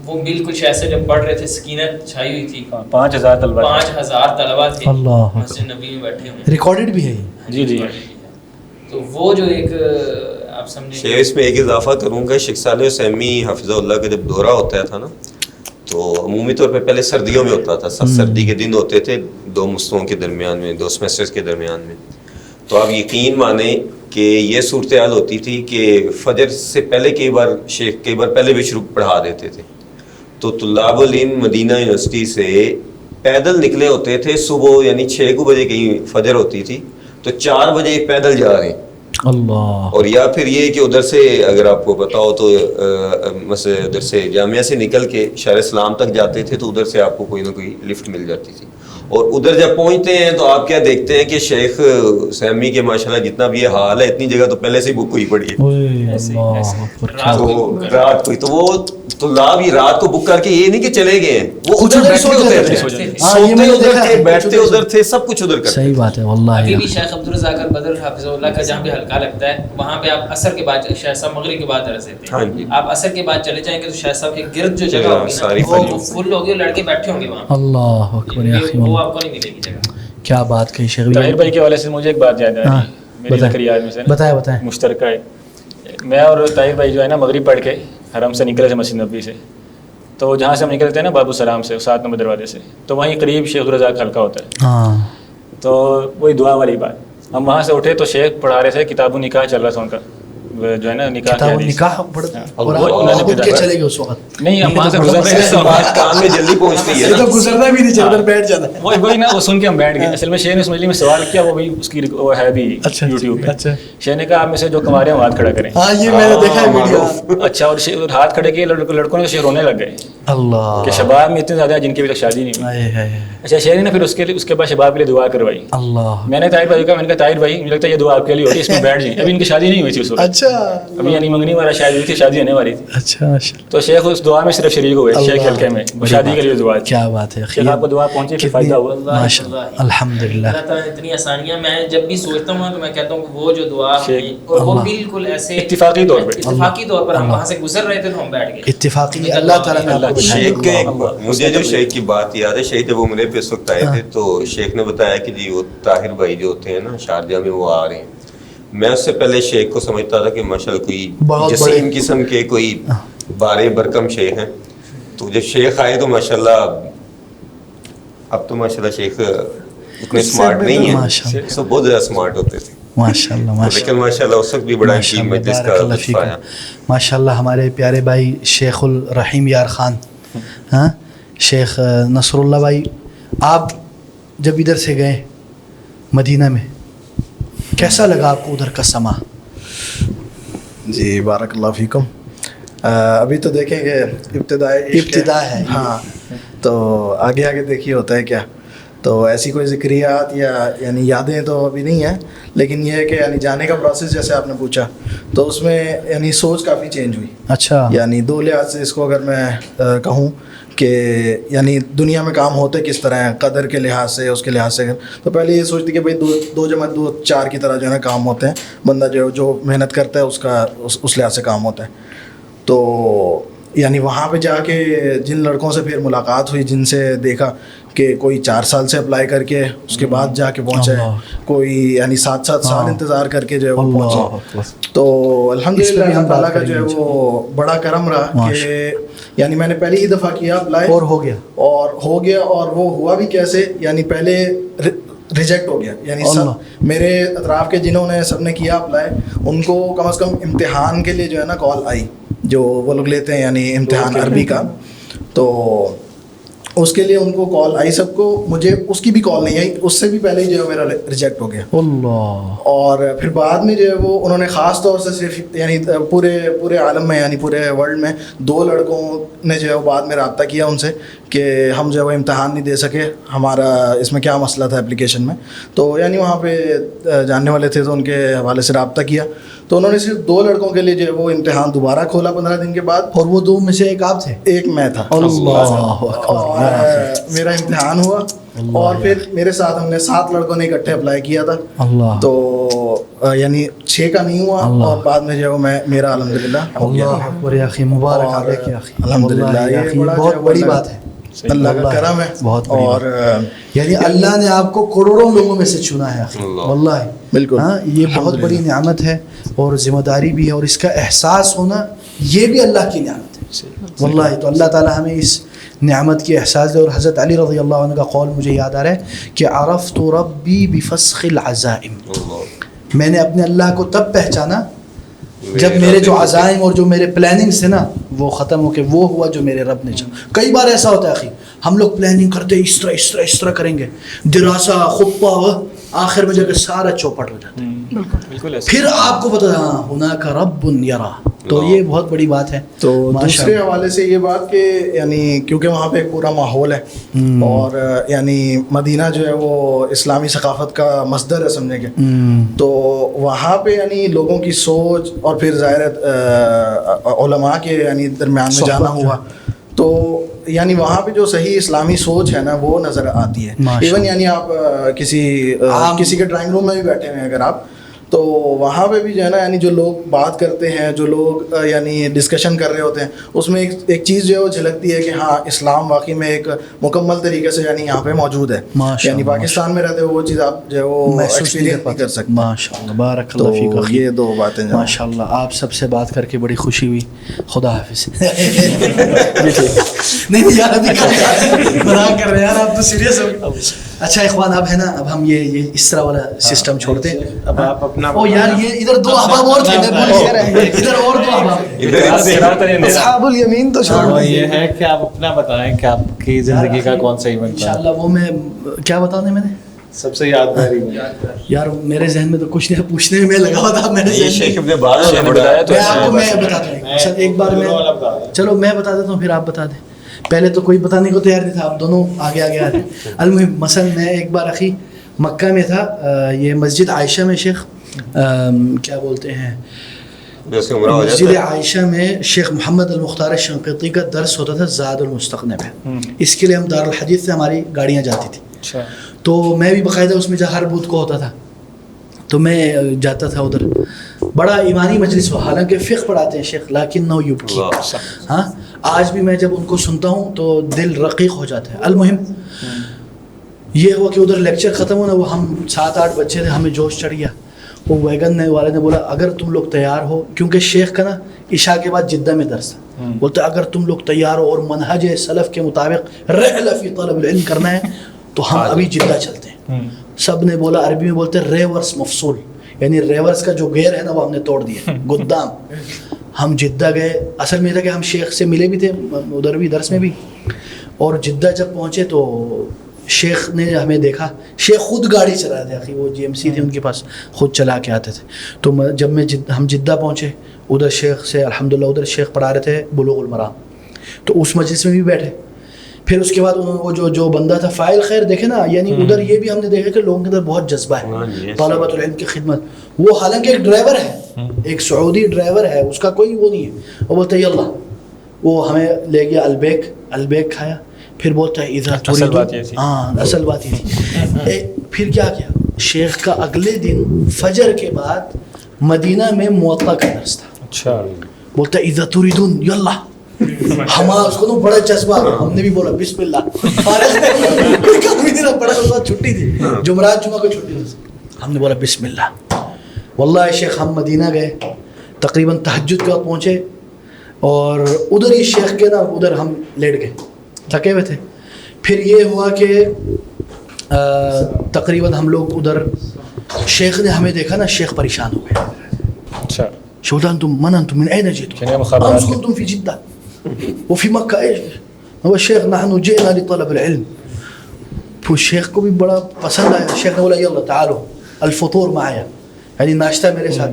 وہ بالکل شیخ سے جب پڑھ رہے تھے سکینت چھائی ہوئی تھی. 5000 طلباء تھے مسجد نبی میں بیٹھے ہوئے, ریکارڈڈ بھی ہے جی جی. تو وہ جو ایک آپ سمجھیں, اس میں ایک اضافہ کروں گا, شیخ صالح عثیمی حافظہ اللہ کا جب دورہ ہوتا تھا نا, تو عمومی طور پہ پہلے سردیوں میں ہوتا تھا, سردی کے دن ہوتے تھے 2 مستوں کے درمیان میں, 2 سیمسٹرز کے درمیان میں. تو آپ یقین مانیں کہ یہ صورتحال ہوتی تھی کہ فجر سے پہلے کئی بار پہلے بھی شروع پڑھا دیتے تھے. تو طلاب العلم مدینہ یونیورسٹی سے پیدل نکلے ہوتے تھے صبح, یعنی 6 بجے کہیں فجر ہوتی تھی, تو 4 بجے پیدل جا رہے ہیں. اللہ. اور یا پھر یہ کہ ادھر سے اگر آپ کو پتا ہو تو ادھر سے جامعہ سے نکل کے شہر اسلام تک جاتے تھے, تو ادھر سے آپ کو کوئی نہ کوئی لفٹ مل جاتی تھی. اور ادھر جب پہنچتے ہیں تو آپ کیا دیکھتے ہیں کہ شیخ عثیمی کے ماشاءاللہ جتنا بھی یہ حال ہے, اتنی جگہ تو پہلے سے ہی بک ہوئی پڑی ہے. رات کو تو وہ طلاب ہی رات کو بک کر کے, یہ نہیں کہ چلے گئے ہیں, وہ ادھر بیٹھے ہوتے تھے, سوتے ادھر تھے, بیٹھتے ادھر تھے, سب کچھ ادھر کرتے. صحیح بات ہے واللہ. ابھی بھی شیخ عبدالرزاق البدر حافظہ اللہ کا جہاں پہ حلقہ لگتا ہے, وہاں پہ آپ عصر کے بعد, شیخ صاحب مغرب کے بعد درس دیتے ہیں, آپ عصر کے بعد چلے جائیں گے تو شیخ صاحب کے گرد جو جگہ ہوگی نا وہ فل ہوگی, لڑکے بیٹھے ہوں گے وہاں. اللہ اکبر یا اخی, وہ آپ کو نہیں ملے گی جگہ. کیا بات کہی شیخ طاہر بھائی کے حوالے سے مجھے ایک بات یاد آ رہی ہے, میری ذکریات میں سے بتائیں مشترکہ ہے. میں اور طاہر بھائی جو ہے نا مغرب پڑھ کے حرم سے نکلے تھے مسجد نبوی سے, تو جہاں سے ہم نکلتے ہیں نا باب السلام سے 7 نمبر دروازے سے, تو وہیں قریب شیخ عبدالرزاق حلقہ ہوتا ہے. تو وہی دعا والی بات, ہم وہاں سے اٹھے تو شیخ پڑھا رہے تھے, کتاب النکاح چل رہا تھا ان کا جو ہے نا نکاح کتاب کی حدیث. نکاح پڑھتے اور اور وہ انہوں آپ نے خود کے پڑھا. چلے گئے اس وقت. نہیں ہم وہاں سے گزر رہے تھے. بات کان میں جلدی پہنچتی ہے یہ نا. تو گزرنا بھی نہیں چاہیے, ادھر بیٹھ جانا ہے. وہی نا وہ سن کے ہم بیٹھ گئے. اصل میں شیخ نے اس مجلس میں سوال کیا, وہ بھی اس کی وہ ہے بھی یوٹیوب پہ. اچھا شیخ نے کہا آپ میں سے جو کمارے ہیں وہ ہاتھ کھڑا کریں. ہاں یہ میں نے دیکھا ہے ویڈیو. اچھا, اور ہاتھ کھڑے کیے لڑکوں نے شیخ رونے لگ گئے اللہ کہ شباب میں اتنے زیادہ ہیں جن کی ابھی تک شادی نہیں ہوئی. اچھا شیخ نے پھر اس کے بعد شباب کے لیے دعا کروائی. اللہ. میں نے طاہر بھائی کو کہا, میں نے کہا طاہر بھائی مجھے لگتا ہے یہ دعا آپ کے لیے ہوگی, اس میں بیٹھ جائیں. ابھی ان کی شادی نہیں ہوئی تھی اس وقت. اچھا ابھی یعنی منگنی والا شاید ہوئی تھی, شادی ہونے والی تھی. اچھا. تو شیخ اس دعا میں صرف شریک ہوئے شیخ حلقے میں, شادی کے لیے دعا. کیا بات ہے. شیخ آپ کو دعا پہنچی, پھر فائدہ ہوا. ماشاء اللہ الحمدللہ. اللہ تعالیٰ نے اتنی آسانیاں, میں جب بھی سوچتا ہوں تو میں کہتا ہوں کہ وہ جو دعا اور وہ بالکل ایسے اتفاقی طور پر ہم وہاں سے گزر رہے تھے تو ہم بیٹھ گئے. اتفاقی اللہ تعالیٰ نے آپ کو شیخ کے مجھے جو شیخ کی بات یاد ہے, شیخ جب عمرے پہ اس وقت آئے تھے تو شیخ نے بتایا کہ جی وہ طاہر بھائی جو ہوتے ہیں نا شارجہ میں وہ آ رہے ہیں. میں اس سے پہلے شیخ کو سمجھتا تھا کہ ماشاءاللہ کوئی جسیم قسم کے کوئی بارے برکم شیخ ہیں. تو جب شیخ آئے تو ماشاءاللہ اب تو ماشاءاللہ شیخ اتنے اسمارٹ نہیں ہیں, سب بہت زیادہ اسمارٹ ہوتے تھے ماشاءاللہ. لیکن ماشاءاللہ اس وقت بھی بڑا کی مجلس کا لطف آیا. ماشاءاللہ ہمارے پیارے بھائی شیخ الرحیم یار خان, ہاں شیخ نصر اللہ بھائی, آپ جب ادھر سے گئے مدینہ میں کیسا لگا آپ کو ادھر کا سما؟ جی بارک اللہ فیکم. ابھی تو دیکھیں کہ ابتدا ہے. ہاں تو آگے آگے دیکھیے ہوتا ہے کیا. تو ایسی کوئی ذکریات یا یعنی یادیں تو ابھی نہیں ہیں, لیکن یہ ہے کہ یعنی جانے کا پروسیس جیسے آپ نے پوچھا تو اس میں یعنی سوچ کافی چینج ہوئی. اچھا. یعنی دو لحاظ سے اس کو اگر میں کہوں کہ یعنی دنیا میں کام ہوتے کس طرح ہیں, قدر کے لحاظ سے, اس کے لحاظ سے, تو پہلے یہ سوچتی کہ بھائی 2+2=4 کی طرح جو ہے نا کام ہوتے ہیں, بندہ جو محنت کرتا ہے اس کا اس لحاظ سے کام ہوتا ہے. تو یعنی وہاں پہ جا کے جن لڑکوں سے پھر ملاقات ہوئی, جن سے دیکھا کہ کوئی 4 سال سے اپلائی کر کے اس کے بعد جا کے پہنچے, کوئی یعنی 7 سال انتظار کر کے جو ہے وہ پہنچے. تو الحمدللہ اللہ تعالیٰ کا جو ہے وہ بڑا کرم رہا کہ یعنی میں نے پہلی ہی دفعہ کیا اپلائی اور ہو گیا. اور وہ ہوا بھی کیسے, یعنی پہلے ریجیکٹ ہو گیا. یعنی سب میرے اطراف کے جنہوں نے سب نے کیا اپلائی, ان کو کم از کم امتحان کے لیے جو ہے نا کال آئی, جو وہ لوگ لیتے ہیں یعنی امتحان عربی کا, تو اس کے لیے ان کو کال آئی سب کو. مجھے اس کی بھی کال نہیں آئی, اس سے بھی پہلے ہی جو ہے میرا ریجیکٹ ہو گیا. اللہ. اور پھر بعد میں جو ہے وہ انہوں نے خاص طور سے صرف یعنی پورے عالم میں یعنی پورے ورلڈ میں 2 لڑکوں نے جو ہے وہ بعد میں رابطہ کیا ان سے کہ ہم جو ہے وہ امتحان نہیں دے سکے, ہمارا اس میں کیا مسئلہ تھا اپلیکیشن میں. تو یعنی وہاں پہ جاننے والے تھے تو ان کے حوالے سے رابطہ کیا, تو انہوں نے صرف 2 لڑکوں کے لیے جو ہے وہ امتحان دوبارہ کھولا 15 دن کے بعد. اور وہ 2 میں سے ایک آپ تھے؟ ایک میں تھا. اللہ. میرا امتحان ہوا اور پھر میرے ساتھ ہم نے 7 لڑکوں نے اکٹھے اپلائی کیا تھا. اللہ. تو یعنی 6 کا نہیں ہوا, اور بعد میں جو ہے میرا الحمدللہ ہو گیا. اللہ اکبر یا اخی, مبارک آپ یا اخی. الحمدللہ یہ بہت بڑی بات ہے, اللہ کا کرم ہے. بہت اور یعنی اللہ نے آپ کو کروڑوں لوگوں میں سے چنا ہے اخی, واللہ بالکل. ہاں یہ بہت بڑی نعمت ہے اور ذمہ داری بھی ہے, اور اس کا احساس ہونا یہ بھی اللہ کی نعمت ہے واللہ. تو اللہ تعالی ہمیں اس نعمت کی احساس دے. اور حضرت علی رضی اللہ عنہ کا قول مجھے یاد آ رہا ہے کہ عرفت ربی بفسخ العزائم, میں نے اپنے اللہ کو تب پہچانا جب میرے جو عزائم اور جو میرے پلاننگز تھے نا وہ ختم ہو کے وہ ہوا جو میرے رب نے چاہا. کئی بار ایسا ہوتا ہے اخی, ہم لوگ پلاننگ کرتے ہیں اس طرح کریں گے, دراسہ خطہ, آخر میں جا کے سارا چوپٹ ہو جاتا ہے. پھر آپ کو پتا ہاں ہناک رب یرا, تو یہ بہت بڑی بات ہے. تو دوسرے حوالے سے یہ بات کہ یعنی کیونکہ وہاں پہ ایک پورا ماحول ہے, اور یعنی مدینہ جو ہے وہ اسلامی ثقافت کا مصدر ہے سمجھے کہ, تو وہاں پہ یعنی لوگوں کی سوچ اور پھر ظاہر علماء کے یعنی درمیان میں جانا ہوا, تو یعنی وہاں پہ جو صحیح اسلامی سوچ ہے نا وہ نظر آتی ہے. ایون یعنی آپ کسی کے ڈرائنگ روم میں بھی بیٹھے ہوئے ہیں اگر آپ, تو وہاں پہ بھی جو ہے نا یعنی جو لوگ بات کرتے ہیں, جو لوگ یعنی ڈسکشن کر رہے ہوتے ہیں, اس میں ایک چیز جو ہے وہ جھلکتی ہے کہ ہاں اسلام واقعی میں ایک مکمل طریقے سے یعنی یہاں پہ موجود ہے. یعنی پاکستان میں رہتے وہ چیز آپ جو ہے وہ ایکسپیرینس نہیں کر سکتے. ماشاء اللہ, بارک اللہ فیک. یہ 2 باتیں ماشاء اللہ, آپ سب سے بات کر کے بڑی خوشی ہوئی. خدا حافظ. نہیں یار ابھی کر رہے ہیں یار, آپ تو سیریس ہو. اچھا اخوان اب ہے نا, اب ہم یہ اس طرح والا سسٹم چھوڑتے ہیں. اب آپ اپنا او یار یہ ادھر دو احباب اور تھے, میں بھول گیا, ادھر اور دو احباب. اصحاب الیمین تو چھوڑ وہ یہ ہے کہ آپ اپنا بتائیں کہ آپ کی زندگی کا کون سا ایونٹ تھا. انشاءاللہ وہ میں کیا بتاؤں میں نے سب سے یادگار یار میرے ذہن میں تو کچھ نہیں, پوچھنے میں لگا ہوا تھا. میرے یہ شیخ ابن باز نے بتایا تو میں آپ کو میں بتاتا ہوں سر ایک بار میں, چلو میں بتا دیتا ہوں پھر آپ بتا دیں. پہلے تو کوئی بتانے کو تیار نہیں تھا, آپ دونوں آگے آگے آ رہے ہیں. المہم مثلا میں ایک بار اخی مکہ میں تھا, یہ مسجد عائشہ میں شیخ کیا بولتے ہیں, مسجد عائشہ میں شیخ محمد المختار شنقیطی کا درس ہوتا تھا زاد المستقنع میں. اس کے لیے ہم دارالحدیث سے ہماری گاڑیاں جاتی تھی, تو میں بھی باقاعدہ اس میں ہر بدھ کو ہوتا تھا تو میں جاتا تھا ادھر. بڑا ایمانی مجلس ہوا, حالانکہ فقہ پڑھاتے ہیں شیخ, لیکن نو یبکی. ہاں آج بھی میں جب ان کو سنتا ہوں تو دل رقیق ہو جاتا ہے. المہم یہ ہوا کہ ادھر لیکچر ختم ہوا, وہ ہم 7-8 بچے تھے, ہمیں جوش چڑھ گیا. وہ ویگن والے نے بولا اگر تم لوگ تیار ہو, کیونکہ شیخ کا نا عشاء کے بعد جدہ میں درس تھا, بولتے اگر تم لوگ تیار ہو اور منہج سلف کے مطابق رحلہ فی طلب العلم کرنا ہے تو ہم ابھی جدہ چلتے ہیں. سب نے بولا, عربی میں بولتے ریورس مفصول, یعنی ریورس کا جو گیئر ہے نا وہ ہم نے توڑ دیا گدام. ہم جدہ گئے. اصل میں تھا کہ ہم شیخ سے ملے بھی تھے ادھر بھی درس میں بھی, اور جدہ جب پہنچے تو شیخ نے ہمیں دیکھا. شیخ خود گاڑی چلا رہے تھے, وہ GMC تھی ان کے پاس, خود چلا کے آتے تھے. تو جب ہم جدہ پہنچے ادھر شیخ سے الحمدللہ ادھر شیخ پڑھا رہے تھے بلوغ المرام, تو اس مجلس میں بھی بیٹھے. پھر اس کے بعد وہ جو بندہ تھا فائل خیر دیکھے نا, یعنی ادھر یہ بھی ہم نے دیکھا کہ لوگوں کے اندر بہت جذبہ ہے طلبۃ العلم کی خدمت. وہ حالانکہ ایک ڈرائیور ہے, ایک سعودی ڈرائیور ہے, اس کا کوئی وہ نہیں ہے. وہ بولتا ہے یاللہ, وہ ہمیں لے گیا البیک کھایا. پھر بولتا ہے ادھر اصل بات یہ تھی. ہاں اصل بات یہ تھی. پھر کیا کیا شیخ کا اگلے دن فجر کے بعد مدینہ میں موطا کا درس تھا. اچھا, بولتا ہے اذا تريدون یاللہ. ہمارا اس کو بڑا جذبہ, ہم نے بھی بولا بسم اللہ. کوئی کام ہی نہیں, بڑا اس وقت چھٹی تھی, جمعرات جمعہ کو چھٹی تھی. ہم نے بولا بسم اللہ. واللہ شیخ ہم مدینہ گئے, تقریباً تہجد کے وقت پہنچے, اور ادھر ہی شیخ کے نا ادھر ہم لیٹ گئے, تھکے ہوئے تھے. پھر یہ ہوا کہ تقریباً ہم لوگ ادھر, شیخ نے ہمیں دیکھا نا, شیخ پریشان ہو گئے. اچھا, شوطان تم من انتم من اين جئتم؟ انتم في جدة وفي مكة ايش؟ هو الشيخ نحن جئنا لطلب العلم. پھر شیخ کو بھی بڑا پسند آیا. شیخ نے بولا یلا تعالوا الفطور معایا, یعنی ناشتہ میرے ساتھ.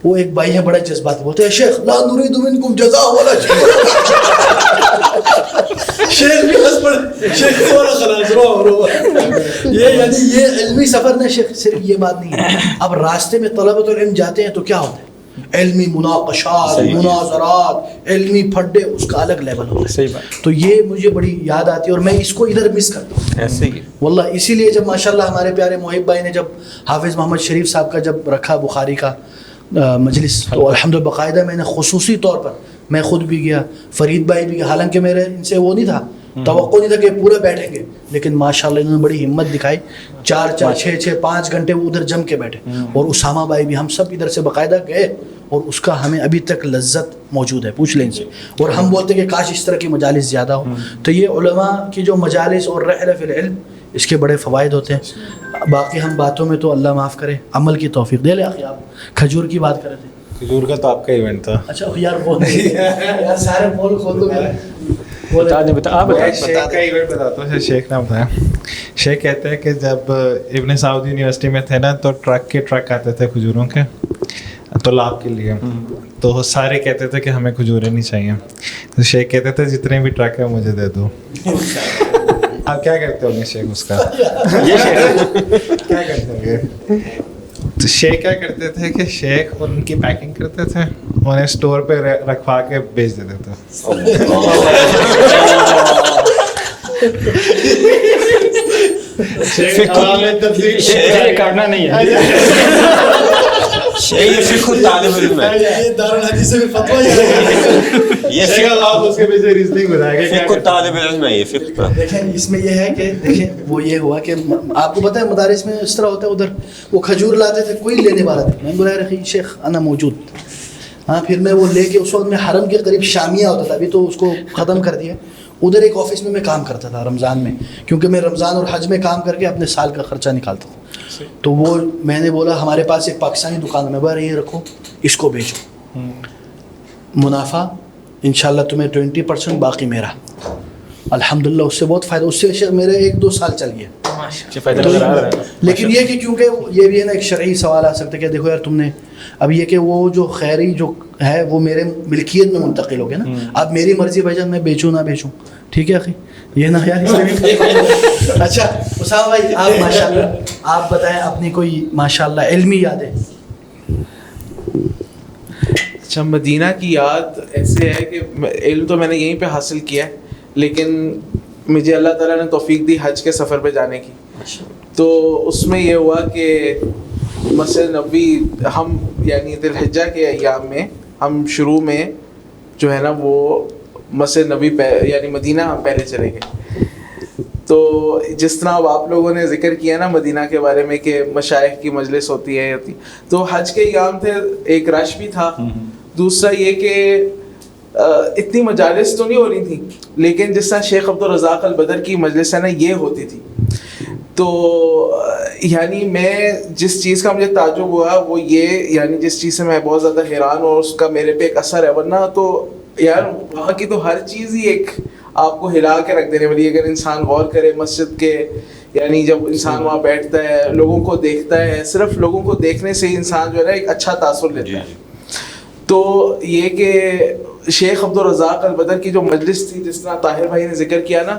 وہ ایک بھائی ہے بڑا جذباتی, بولتے ہیں شیخ لا نريد منكم جزاء ولا شيء. شیخ بھی ہنس پڑے, شیخ بولا خلاص رو. یہ یعنی یہ علمی سفر نے شیخ صرف یہ بات نہیں ہے. اب راستے میں طلبۃ العلم جاتے ہیں تو کیا ہوتا ہے, علمی مناقشات, مناظرات, علمی پھڈے, اس کا الگ لیول ہوتا ہے. صحیح بات. تو یہ مجھے بڑی یاد آتی ہے, اور میں اس کو ادھر مس کرتا ہوں ایسے ہی. واللہ. اسی لیے جب ماشاءاللہ ہمارے پیارے محب بھائی نے جب حافظ محمد شریف صاحب کا جب رکھا بخاری کا مجلس, تو الحمدللہ باقاعدہ میں نے خصوصی طور پر, میں خود بھی گیا, فرید بھائی بھی گیا. حالانکہ میرے ان سے وہ نہیں تھا, توقع نہیں تھا کہ پورا بیٹھیں گے, لیکن ماشاءاللہ انہوں نے بڑی ہمت دکھائی. 4-5 گھنٹے وہ ادھر جم کے بیٹھے. اور اسامہ بھائی بھی, ہم سب ادھر سے باقاعدہ گئے, اور اس کا ہمیں ابھی تک لذت موجود ہے, پوچھ لیں ان سے. اور ہم بولتے ہیں کہ کاش اس طرح کی مجالس زیادہ ہو. تو یہ علماء کی جو مجالس اور رحلہ فی العلم, اس کے بڑے فوائد ہوتے ہیں. باقی ہم باتوں میں تو اللہ معاف کرے, عمل کی توفیق دے لے. آخر آپ کھجور کی بات کر رہے تھے. کھجور کا تو آپ کا ایونٹ تھا. اچھا یار بول یار, سارے بول کھول دو. آپ بتائیں. شیخ کا ایونٹ بتاتا ہوں. شیخ نے بتایا, شیخ کہتے ہیں کہ جب ابن سعود یونیورسٹی میں تھے نا, تو ٹرک آتے تھے کھجوروں کے طلاب کے لیے, تو سارے کہتے تھے کہ ہمیں کھجوریں نہیں چاہیے. تو شیخ کہتے تھے جتنے بھی ٹرک ہیں مجھے دے دو. آپ کیا کرتے ہوں گے شیخ اس کا؟ کیا کرتے ہوں گے؟ تو شیخ کیا کرتے تھے کہ شیخ ان کی پیکنگ کرتے تھے, انہیں اسٹور پہ رکھوا کے بیچ دیتے تھے. کرنا نہیں ہے. یہ فقہ طالب علم ہے, یہ دارالحدیث میں فتویٰ یہ فقہ طالب علم ہے, یہ فقہ. دیکھیں اس میں یہ ہے کہ دیکھیں وہ یہ ہوا کہ آپ کو پتہ ہے مدارس میں اس طرح ہوتا ہے. ادھر وہ کھجور لاتے تھے, کوئی لینے والا تھا, میں بلایا رکھی شیخ انا موجود. ہاں پھر میں وہ لے کے, اس وقت میں حرم کے قریب شامیہ ہوتا تھا, ابھی تو اس کو ختم کر دیا. ادھر ایک آفس میں کام کرتا تھا رمضان میں, کیونکہ میں رمضان اور حج میں کام کر کے اپنے سال کا خرچہ نکالتا تھا. تو وہ میں نے بولا ہمارے پاس ایک پاکستانی دکان میں بھائی یہ رکھو, اس کو بیچو, منافع انشاءاللہ تمہیں 20%, باقی میرا. الحمدللہ اس سے بہت فائدہ, اس سے میرے 1-2 سال چل گیا. لیکن یہ کہ کیونکہ یہ بھی ہے نا ایک شرعی سوال آ سکتا ہے کہ دیکھو یار تم نے اب یہ کہ وہ جو خیری جو ہے وہ میرے ملکیت میں منتقل ہو گیا نا, اب میری مرضی بھائی جان میں بیچوں نہ بیچوں, ٹھیک ہے اخی یہ نا یار. اچھا اسامہ بھائی آپ ماشاءاللہ آپ بتائیں اپنی کوئی ماشاءاللہ علمی یادیں. اچھا مدینہ کی یاد ایسے ہے کہ علم تو میں نے یہیں پہ حاصل کیا ہے, لیکن مجھے اللہ تعالیٰ نے توفیق دی حج کے سفر پہ جانے کی. تو اس میں یہ ہوا کہ مسجد نبوی ہم یعنی ذی الحجہ کے ایام میں ہم شروع میں جو ہے نا وہ مسجد نبوی یعنی مدینہ ہم پہلے چلے گئے. تو جس طرح اب آپ لوگوں نے ذکر کیا نا مدینہ کے بارے میں کہ مشائخ کی مجلس ہوتی ہے, تو حج کے ایام تھے, ایک رش بھی تھا. دوسرا یہ کہ اتنی مجالس تو نہیں ہو رہی تھی, لیکن جس طرح شیخ عبدالرزاق البدر کی مجلس ہے نا یہ ہوتی تھی. تو یعنی میں جس چیز کا مجھے تعجب ہوا وہ یہ, یعنی جس چیز سے میں بہت زیادہ حیران ہوں اور اس کا میرے پہ ایک اثر ہے, ورنہ تو یار وہاں کی تو ہر چیز ہی ایک آپ کو ہلا کے رکھ دینے والی. اگر انسان غور کرے مسجد کے, یعنی جب انسان وہاں بیٹھتا ہے لوگوں کو دیکھتا ہے, صرف لوگوں کو دیکھنے سے ہی انسان جو ہے نا ایک اچھا تاثر لیتا ہے. تو یہ کہ شیخ عبدالرزاق البدر کی جو مجلس تھی, جس طرح طاہر بھائی نے ذکر کیا نا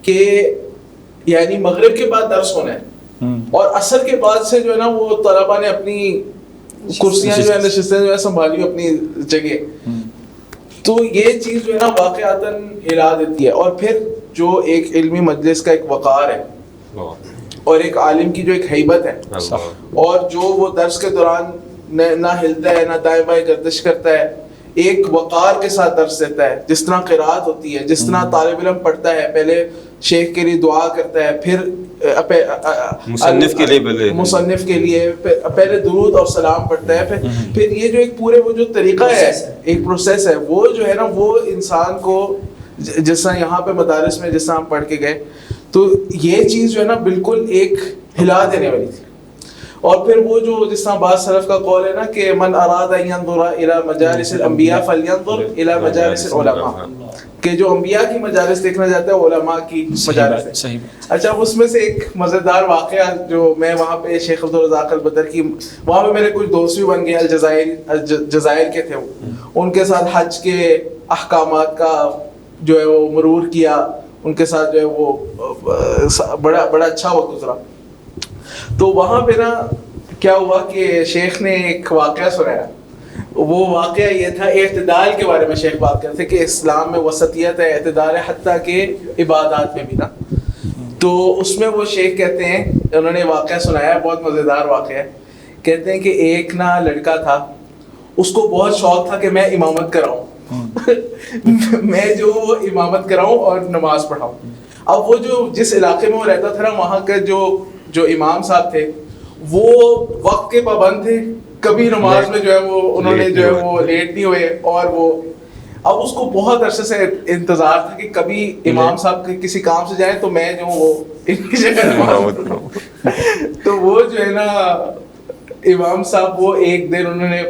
کہ یعنی مغرب کے بعد درس ہونا ہے اور عصر کے بعد سے جو ہے نا وہ طلباء نے اپنی کرسیاں جو ہے نشستیں جو ہے سنبھالی اپنی جگہ. تو یہ چیز جو ہے نا واقعاتاً ہلا دیتی ہے. اور پھر جو ایک علمی مجلس کا ایک وقار ہے اور ایک عالم کی جو ایک ہیبت ہے, اور جو وہ درس کے دوران نہ ہلتا ہے نہ دائیں بائیں گردش کرتا ہے, ایک وقار کے ساتھ درس دیتا ہے. جس طرح قرات ہوتی ہے, جس طرح طالب علم پڑھتا ہے, پہلے شیخ کے لیے دعا کرتا ہے, پھر مصنف کے لیے پہلے درود اور سلام پڑھتا ہے, پھر یہ جو ایک پورے وہ جو طریقہ ہے, ایک پروسیس ہے, وہ جو ہے نا وہ انسان کو جس طرح یہاں پہ مدارس میں جس طرح ہم پڑھ کے گئے, تو یہ چیز جو ہے نا بالکل ایک ہلا دینے والی تھی. اور پھر وہ جو جس طرح بعض سلف کا قول ہے نا کہ من اراد ان ينظر الى مجالس الانبیاء فلينظر الى مجالس العلماء, کہ جو انبیاء کی مجالس دیکھنا چاہتا ہے علماء کی مجالس. اچھا اس میں سے ایک مزیدار واقعہ جو میں وہاں پہ شیخ عبدالرزاق البدر کی وہاں پہ میرے کچھ دوست بھی بن گئے الجزائر کے تھے, ان کے ساتھ حج کے احکامات کا جو ہے وہ مرور کیا, ان کے ساتھ جو ہے وہ بڑا اچھا وقت گزرا. تو وہاں پہ نا کیا ہوا کہ شیخ نے ایک واقعہ سنایا. وہ واقعہ یہ تھا, اعتدال کے بارے میں شیخ بات کرتے کہ اسلام میں وسطیت ہے, اعتدال ہے, حتیٰ کہ عبادات میں بھی نا. تو اس میں وہ شیخ کہتے ہیں, انہوں نے واقعہ سنایا, بہت مزیدار واقعہ ہے. کہتے ہیں کہ ایک نا لڑکا تھا, اس کو بہت شوق تھا کہ میں امامت کراؤں, میں جو امامت کراؤں اور نماز پڑھاؤں. اب وہ جو جس علاقے میں وہ رہتا تھا نا, وہاں کا جو امام صاحب تھے وہ وقت کے پابند تھے, کبھی نماز میں جو ہے وہ انہوں نے جو ہے وہ لیٹ نہیں ہوئے. اور وہ اب اس کو بہت عرصے سے انتظار تھا کہ کبھی امام صاحب کسی کام سے جائیں تو میں جو وہ ان کی جگہ نماز پڑھوں. تو وہ جو ہے نا امام صاحب وہ ایک دن انہوں نے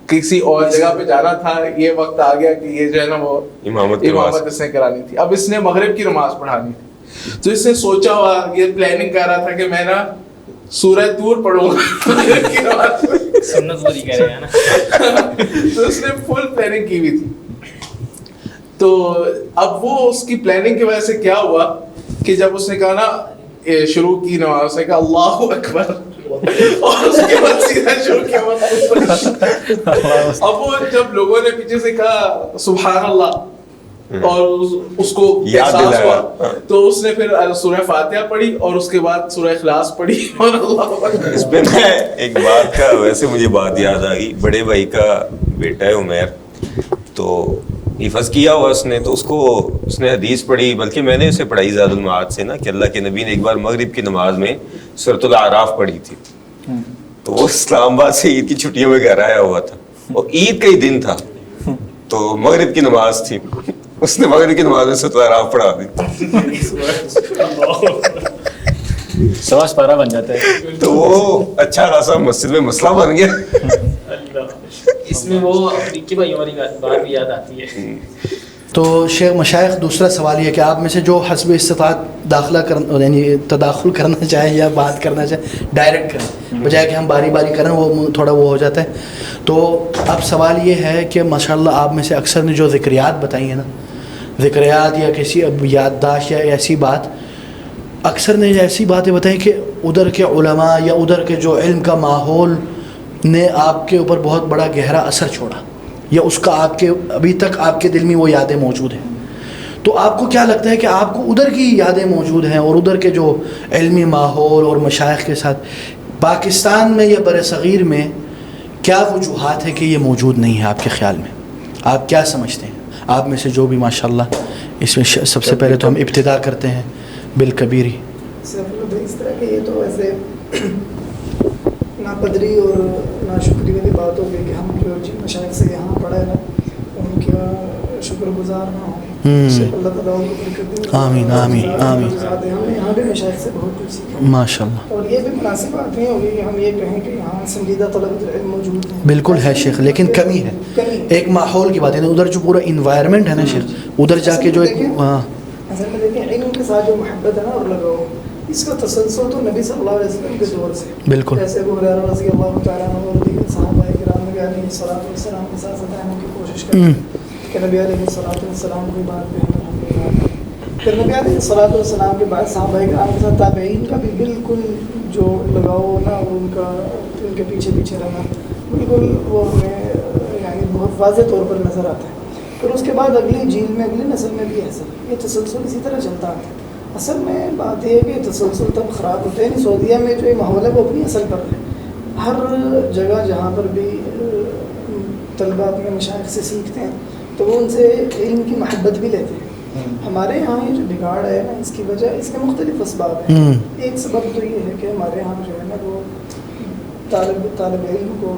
کسی اور جگہ پہ جانا تھا, یہ وقت آ گیا کہ یہ جو ہے نا وہ امامت اس نے کرانی تھی. اب اس نے مغرب کی نماز پڑھانی تھی, تو اس نے سوچا ہوا, یہ پلاننگ کر رہا تھا کہ میں نا سورہ طور پڑھوں گا, سنت پوری کر رہے ہیں نا. تو اس نے فل پلاننگ کی ہوئی تھی. تو اب وہ اس کی پلاننگ کی وجہ سے کیا ہوا کہ جب اس نے کہا نا شروع کی نماز, نے کہا اللہ اکبر, اور اس کے بعد سیدھا شروع کیا. اب وہ جب لوگوں نے پیچھے سے کہا سبحان اللہ اور اس کو احساس ہوا, تو اس نے پھر سورہ فاتحہ پڑھی اور اس کے بعد سورہ اخلاص پڑھی. اور اللہ اس پہ میں ایک بات کا ویسے مجھے بات یاد آ گئی. بڑے بھائی کا بیٹا ہے عمیر, تو حفظ کیا ہوا اس نے, تو اس نے حدیث پڑھی, بلکہ میں نے اسے پڑھائی زاد المعاد سے نا, کہ اللہ کے نبی نے ایک بار مغرب کی نماز میں سورۃ الاعراف پڑھی تھی. تو وہ اسلام آباد سے عید کی چھٹیوں میں گھر آیا ہوا تھا, اور عید کا ہی دن تھا, تو مغرب کی نماز تھی. اس نے مغرب کی نماز میں سترہ آرام پڑھا دی. سواس پارا بن جاتا ہے. تو وہ اچھا خاصا مسجد میں مسئلہ بن گیا. اس میں وہ افریقی بھائیوں والی بات بھی یاد آتی ہے. تو شیخ مشائخ دوسرا سوال یہ کہ آپ میں سے جو حسب استطاعت داخلہ یعنی تداخل کرنا چاہیں یا بات کرنا چاہیں ڈائریکٹ کریں, بجائے کہ ہم باری باری کریں, وہ تھوڑا وہ ہو جاتا ہے. تو اب سوال یہ ہے کہ ماشاءاللہ آپ میں سے اکثر نے جو ذکریات بتائی ہیں نا, ذکریات یا کسی یادداشت یا ایسی بات, اکثر نے ایسی باتیں بتائیں کہ ادھر کے علماء یا ادھر کے جو علم کا ماحول نے آپ کے اوپر بہت بڑا گہرا اثر چھوڑا, یا اس کا آپ کے ابھی تک آپ کے دل میں وہ یادیں موجود ہیں. تو آپ کو کیا لگتا ہے کہ آپ کو ادھر کی یادیں موجود ہیں, اور ادھر کے جو علمی ماحول اور مشائخ کے ساتھ پاکستان میں یا بر صغیر میں کیا وجوہات ہیں کہ یہ موجود نہیں ہے آپ کے خیال میں؟ آپ کیا سمجھتے ہیں؟ آپ میں سے جو بھی ماشاءاللہ, اس میں سب سے پہلے تو ہم ابتدا کرتے ہیں بالکبیری. اس طرح کہ یہ تو ایسے ناقدری اور ناشکری والی بات ہو گئی کہ ہم جو جن مشائخ سے یہاں پڑھے نا ان کا شکر گزار نہ ہوں. اللہ تعالیٰ ان کو برکت دے. آمین آمین آمین. ہم نے یہاں بھی مشائخ سے بہت کچھ سیکھا ماشاءاللہ. اور یہ بھی مناسب بات نہیں ہوگی کہ ہم یہ کہیں کہ یہاں سنجیدہ طلبۃ العلم موجود ہیں. بالکل ہے شیخ, لیکن کمی ہے. ایک ماحول کی بات ہے, ادھر جو پورا انوائرمنٹ ہے نا شیخ, ادھر جا کے جو ایک اصل میں دیکھیں علم کے ساتھ جو محبت ہے نا اور لگاؤ, اس کا تسلسل تو نبی صلی اللہ علیہ وسلم کے دور سے, بالکل جیسے ابو ہریرہ رضی اللہ تعالیٰ عنہ اور دیگر صحابہ کرام نبی علیہ الصلوۃ والسلام کے ساتھ ستانے کی کوشش کرتے ہیں کہ نبی علیہ الصلوۃ والسلام کی بات پہ ہم. پھر نبی علیہ الصلوۃ والسلام کے بعد صحابہ کرام کے ساتھ تابعین کا بھی بالکل جو لگاؤ نا, اور ان کے پیچھے پیچھے رہنا بالکل وہ ہمیں یعنی بہت واضح طور پر نظر آتا ہے. پھر اس کے بعد اگلی جیل میں اگلی نسل میں بھی ایسا یہ تسلسل اسی طرح چلتا ہے. اصل میں بات یہ ہے کہ تسلسل تب خراب ہوتے ہیں. سعودیہ میں جو ماحول ہے وہ اپنی اصل پر ہے. ہر جگہ جہاں پر بھی طلباء اپنے مشائخ سے سیکھتے ہیں تو وہ ان سے علم کی محبت بھی لیتے ہیں. ہمارے یہاں یہ جو بگاڑ ہے نا, اس کی وجہ اس کے مختلف اسباب ہیں. ایک سبب تو یہ ہے کہ ہمارے یہاں جو ہے نا وہ طالب علم کو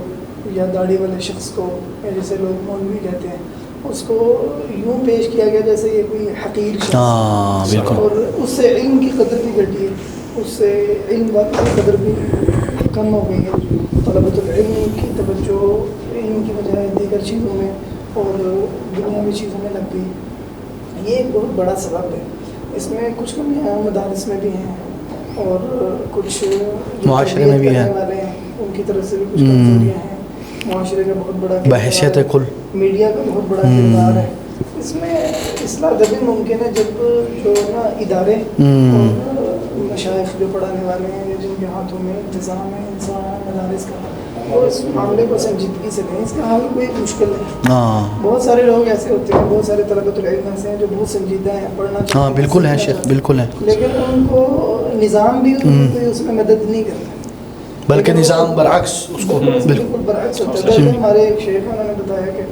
یا داڑھی والے شخص کو, یا جسے لوگ مولوی کہتے ہیں, اس کو یوں پیش کیا گیا جیسے یہ کوئی حقیر شخص, اور اس سے علم کی قدر بھی گھٹی ہے, اس سے علم کی قدر بھی کم ہو گئی ہے. طلبۃ العلم کی توجہ علم کی بجائے دیگر چیزوں میں اور دنیاوی چیزوں میں لگ گئی. یہ ایک بہت بڑا سبب ہے. اس میں کچھ کمیاں مدارس میں بھی ہیں اور کچھ معاشرے میں بھی ہیں, ان کی طرف سے بھی کچھ کمزوریاں ہیں. معاشرے کا بہت بڑا بحیثیت کل میڈیا کا بہت بڑا کردار ہے. اس میں اصلاح تبھی ممکن ہے جب جو نا ادارے اور مشائخ جو پڑھانے والے ہیں یا جن کے ہاتھوں میں انتظام ہے انسان مدارس کا, وہ اس معاملے کو سنجیدگی سے لیں. اس کا حل کوئی مشکل نہیں. بہت سارے لوگ ایسے ہوتے ہیں, بہت سارے طلبۃ العلم ایسے ہیں جو بہت سنجیدہ ہیں, پڑھنا چاہتے ہیں. بالکل ہے شیخ, بالکل ہے, لیکن ان کو نظام بھی کوئی اس میں مدد نہیں کرتا, بلکہ نظام برعکس اس کو بالکل برعکس ہوتا ہے. ہمارے ایک شیخ ہیں, انہوں نے بتایا کہ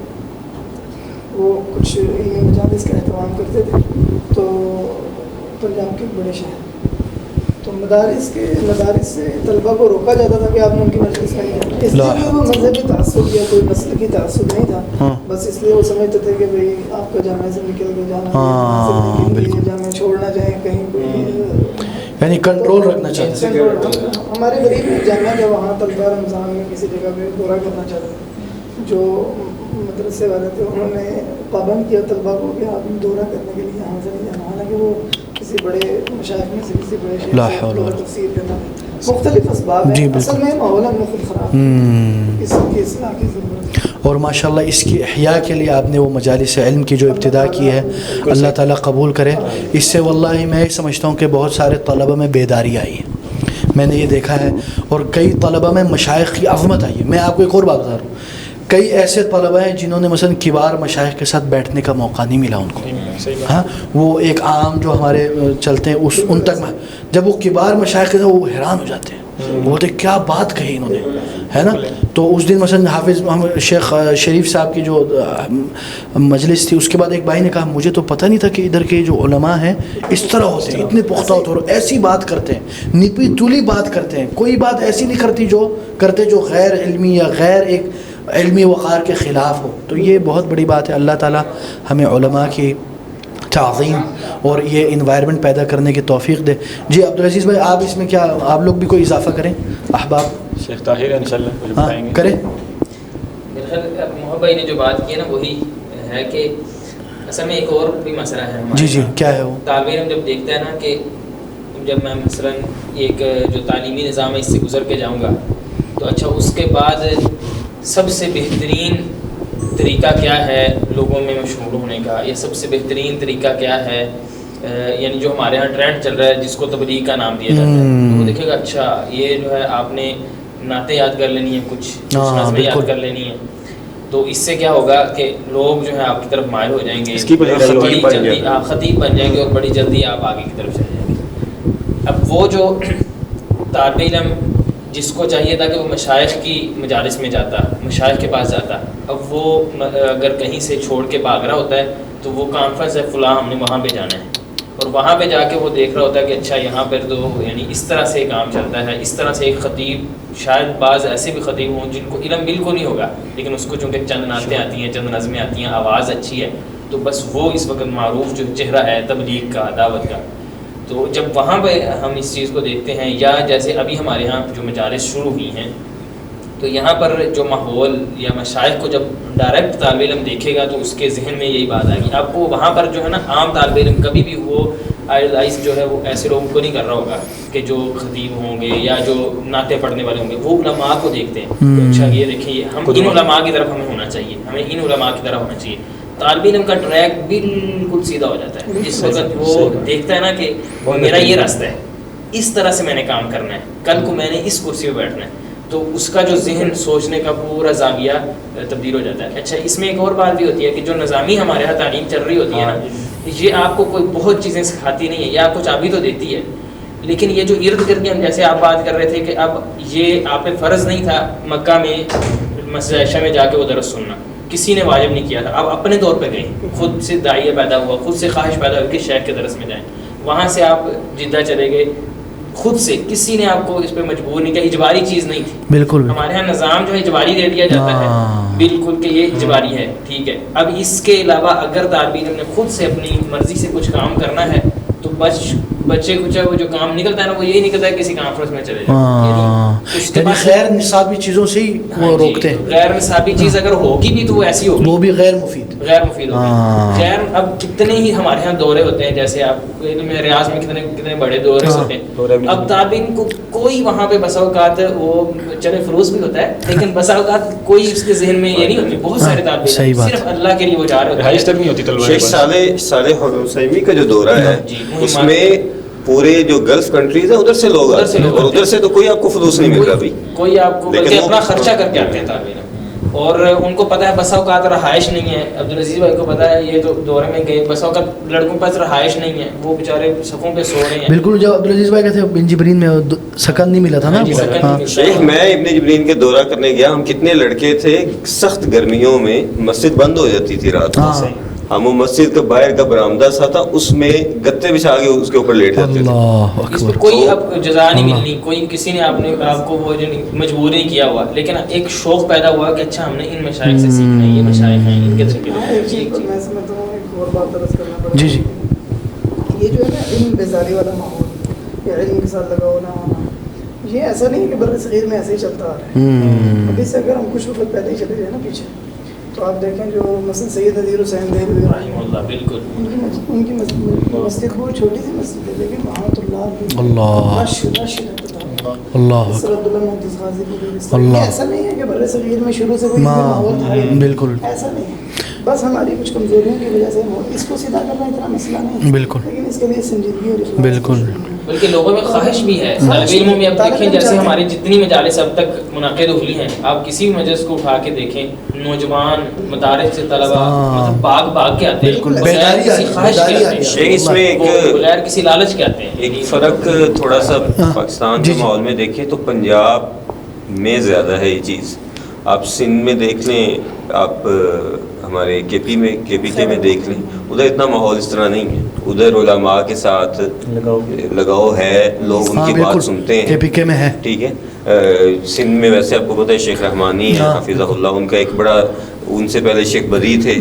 وہ کچھ علمی مجالس کا اہتمام کرتے تھے, تو پنجاب کے بڑے شہر, تو مدارس سے طلبہ کو روکا جاتا تھا کہ آپ نے ان کی مجلس میں نہیں جانا. اس لیے وہ مذہبی تعصب یا کوئی مسلکی تعصب نہیں تھا, بس اس لیے وہ سمجھتے تھے کہ بھئی آپ کا جامعہ سے نکل کے جانا, جامعہ چھوڑنا چاہیں کہیں کوئی, یعنی کنٹرول رکھنا چاہتے ہیں. ہمارے غریب جامعہ جو وہاں طلبہ رمضان میں کسی جگہ پہ دورہ کرنا چاہتے ہیں, جو مدرسے والے تھے انہوں نے پابند کیا طلبہ کو کہ آپ دورہ کرنے کے لیے یہاں سے نہیں جانا. حالانکہ وہ کسی بڑے مشائخ میں سے کسی بڑے شیخ سے تفسیر کرنا, مختلف اسباب ہیں. اصل میں ماحول ہم خود خراب ہے, اس کی اصلاح کی ضرورت ہے. اور ماشاءاللہ اس کی احیاء کے لیے آپ نے وہ مجالس علم کی جو ابتدا کی ہے, اللہ تعالیٰ قبول کرے. اس سے واللہ میں سمجھتا ہوں کہ بہت سارے طلبہ میں بیداری آئی ہے, میں نے یہ دیکھا ہے, اور کئی طلبہ میں مشائخ کی عظمت آئی ہے. میں آپ کو ایک اور بات بتا رہا ہوں, کئی ایسے طلبہ ہیں جنہوں نے مثلا کبار مشائخ کے ساتھ بیٹھنے کا موقع نہیں ملا ان کو. ہاں, وہ ایک عام جو ہمارے چلتے ہیں ان تک جب وہ کبار مشائخ کے ساتھ وہ حیران ہو جاتے ہیں, وہ بولتے کیا بات کہی انہوں نے, ہے نا. تو اس دن مثلا حافظ شیخ شریف صاحب کی جو مجلس تھی, اس کے بعد ایک بھائی نے کہا مجھے تو پتہ نہیں تھا کہ ادھر کے جو علماء ہیں اس طرح ہوتے ہیں, اتنے پختہ ہوتے ہیں, ایسی بات کرتے ہیں, نپی تلی بات کرتے ہیں, کوئی بات ایسی نہیں کرتے جو غیر علمی یا غیر ایک علمی وقار کے خلاف ہو. تو یہ بہت بڑی بات ہے. اللہ تعالیٰ ہمیں علماء کی تعظیم اور یہ انوائرمنٹ پیدا کرنے کی توفیق دے. جی عبدالعزیز بھائی آپ اس میں کیا آپ لوگ بھی کوئی اضافہ کریں احباب؟ شیخ طاہر انشاءاللہ کچھ ہاں بتائیں گے. کریں. میرے خیال محب بھائی نے جو بات کی ہے نا وہی ہے کہ اصل میں ایک اور بھی مسئلہ ہے جی جی کیا ہے وہ؟ طالب علم جب دیکھتا ہے نا کہ جب میں مثلا ایک جو تعلیمی نظام ہے اس سے گزر کے جاؤں گا تو اچھا اس کے بعد سب سے بہترین طریقہ کیا ہے لوگوں میں مشہور ہونے کا، یا سب سے بہترین طریقہ کیا ہے یعنی جو ہمارے یہاں ٹرینڈ چل رہا ہے جس کو تبلیغ کا نام دیا جاتا ہے، تو وہ دیکھے گا اچھا یہ جو ہے آپ نے نعتیں یاد کر لینی ہے، کچھ نظمیں یاد کر لینی ہے، تو اس سے کیا ہوگا کہ لوگ جو ہے آپ کی طرف مائل ہو جائیں گے، خطیب بن جائیں گے اور بڑی جلدی آپ آگے کی طرف چلے جائیں گے. اب وہ جو طالب علم جس کو چاہیے تھا کہ وہ مشائخ کی مجالس میں جاتا، مشائخ کے پاس جاتا، اب وہ اگر کہیں سے چھوڑ کے بھاگ رہا ہوتا ہے تو وہ کانفرنس ہے فلاں ہم نے وہاں پہ جانا ہے، اور وہاں پہ جا کے وہ دیکھ رہا ہوتا ہے کہ اچھا یہاں پر تو یعنی اس طرح سے کام چلتا ہے، اس طرح سے ایک خطیب، شاید بعض ایسے بھی خطیب ہوں جن کو علم بالکل نہیں ہوگا لیکن اس کو چونکہ چند نعتیں آتی ہیں، چند نظمیں آتی ہیں، آواز اچھی ہے، تو بس وہ اس وقت معروف جو چہرہ ہے تبلیغ کا، دعوت کا. تو جب وہاں پہ ہم اس چیز کو دیکھتے ہیں، یا جیسے ابھی ہمارے ہاں جو مجالس شروع ہوئی ہیں تو یہاں پر جو ماحول یا مشائخ کو جب ڈائریکٹ طالب علم دیکھے گا تو اس کے ذہن میں یہی بات آئے گی. آپ کو وہاں پر جو ہے نا عام طالب علم کبھی بھی وہ آئیڈلائز جو ہے وہ ایسے لوگوں کو نہیں کر رہا ہوگا کہ جو خطیب ہوں گے یا جو نعتیں پڑھنے والے ہوں گے، وہ علماء کو دیکھتے ہیں کہ اچھا یہ دیکھیے ہم ان علماء کی طرف ہمیں ہونا چاہیے، ہمیں ان علماء کی طرف ہونا چاہیے. طالب علم کا ٹریک بالکل سیدھا ہو جاتا ہے جس وقت وہ دیکھتا ہے نا کہ میرا یہ راستہ ہے، اس طرح سے میں نے کام کرنا ہے، کل کو میں نے اس کرسی پہ بیٹھنا ہے، تو اس کا جو ذہن سوچنے کا پورا زاویہ تبدیل ہو جاتا ہے. اچھا اس میں ایک اور بات بھی ہوتی ہے کہ جو نظامی ہمارے یہاں تعلیم چل رہی ہوتی ہے نا، یہ آپ کو کوئی بہت چیزیں سکھاتی نہیں ہے، یا آپ کو چابی تو دیتی ہے، لیکن یہ جو ارد گرد کے ہم جیسے آپ بات کر رہے تھے کہ اب یہ آپ پہ فرض نہیں تھا مکہ میں مسجد عائشہ میں جا کے وہ درس سننا، کسی نے واجب نہیں کیا تھا، آپ اپنے طور پہ گئے، خود سے داعیہ پیدا ہوا، خود سے خواہش پیدا ہوئی کہ شیخ کے درس میں جائیں، وہاں سے آپ جدہ چلے گئے، خود سے کسی نے آپ کو اس پہ مجبور نہیں کیا، اجباری چیز نہیں تھی. بالکل ہمارے یہاں نظام جو ہے اجباری دے دیا جاتا ہے بالکل کہ یہ اجباری ہے، ٹھیک ہے. اب اس کے علاوہ اگر طالب علم نے خود سے اپنی مرضی سے کچھ کام کرنا ہے تو بچے کچھ ہے وہ جو کام نکلتا ہے نا وہ یہی نکلتا ہے کسی کانفرنس میں چلے جائیں، یعنی غیر نصابی چیزوں سے ہی وہ روکتے ہیں. غیر نصابی چیز اگر ہوگی بھی تو وہ ایسی ہوگی، وہ بھی غیر مفید ہوگی. خیر اب کتنے ہی ہمارے ہاں دورے ہوتے ہیں، جیسے آپ علم ریاض میں کتنے بڑے دورے ہوتے ہیں. اب طالب علم کو کوئی وہاں پہ بسا اوقات وہ چلے فروز بھی ہوتا ہے لیکن بسا اوقات کوئی اس کے ذہن میں یہ نہیں ہوتی. بہت سارے طالب علم صرف اللہ کے لیے وہ جا رہے ہوتے ہیں. شیخ صالح حسینی کا جو دورہ ہے اس میں پورے جو گلف کنٹریز ہیں ادھر سے لوگ آتے ہیں، اور ادھر سے تو کوئی آپ کو فلوس نہیں مل رہا بھی، کوئی آپ کو بلکہ اپنا خرچہ کر کے آتے ہیں طالب علم، اور ان کو پتہ ہے بسا اوقات رہائش نہیں ہے. عبدالعزیز بھائی کو پتہ ہے یہ تو دورے میں گئے بسا اوقات لڑکوں کے پاس رہائش نہیں ہے، وہ بیچارے صفوں پہ سو رہے ہیں. بالکل جو عبدالعزیز بھائی کہتے ہیں ابن جبرین میں سکن نہیں ملا تھا نا. شیخ میں ابن جبرین کے دورہ کرنے گیا، ہم کتنے لڑکے تھے، سخت گرمیوں میں مسجد بند ہو جاتی تھی رات کو، ہم وہ مسجد کا باہر کا برآمدہ سا تھا اس میں گتے بچھا کے اس کے اوپر لیٹ جاتے تھے. اس میں کوئی اب جزا نہیں ملنی، کوئی کسی نے آپ کو وہ مجبور نہیں کیا ہوا، لیکن ایک شوق پیدا ہوا کہ اچھا ہم نے ان مشائخ سے سیکھنا ہے، یہ مشائخ ہیں ان کے طریقے. میں سمجھتا ہوں ایک اور بات درست کرنا پڑتا ہے. جی جی یہ جو ہے نا علم بیزاری والا ماحول یا علم کے ساتھ لگا ہونا، یہ ایسا نہیں ہے کہ بر صغیر میں ایسے ہی چلتا آ رہا ہے. ابھی سے اگر ہم کچھ وقت پہلے ہی چلے جائیں نا پیچھے تو آپ دیکھیں جو مثلا سید نذیر حسین دہلوی رحمہ اللہ، بالکل ان کی مسجد بہت چھوٹی سی مسجد ہے لیکن وہاں تو اللہ ایسا نہیں ہے کہ بر صغیر میں شروع سے کوئی ماحول تھا، بالکل ایسا نہیں ہے. بس ہماری کچھ کمزوریوں کی وجہ سے اس کو سیدھا کرنا اتنا مسئلہ نہیں، بالکل، لیکن اس کے لیے سنجیدگی اور اخلاص، بالکل، بلکہ لوگوں میں خواہش بھی ہے. طالب علموں میں اب دیکھیں جیسے ہماری جتنی مجالس اب تک منعقد ہوئی ہیں، آپ کسی بھی مجلس کو اٹھا کے دیکھیں، نوجوان مدارس سے طلبا مطلب بھاگ کے آتے ہیں، بغیر کسی خواہش کے آتے ہیں، اس میں ایک بغیر کسی لالچ کے آتے ہیں. ایک فرق تھوڑا سا پاکستان کے ماحول میں دیکھیں تو پنجاب میں زیادہ ہے یہ چیز. آپ سندھ میں دیکھ لیں، آپ ہمارے کے پی کے میں دیکھ لیں، ادھر اتنا ماحول اس طرح نہیں ہے. ادھر علماء کے ساتھ لگاؤ ہے، لوگ ان کی بات سنتے ہیں، کے پی کے میں ہے، ٹھیک ہے. سندھ میں ویسے آپ کو پتہ ہے شیخ رحمانی ہے حفظہ اللہ، ان کا ایک بڑا، ان سے پہلے شیخ بدی تھے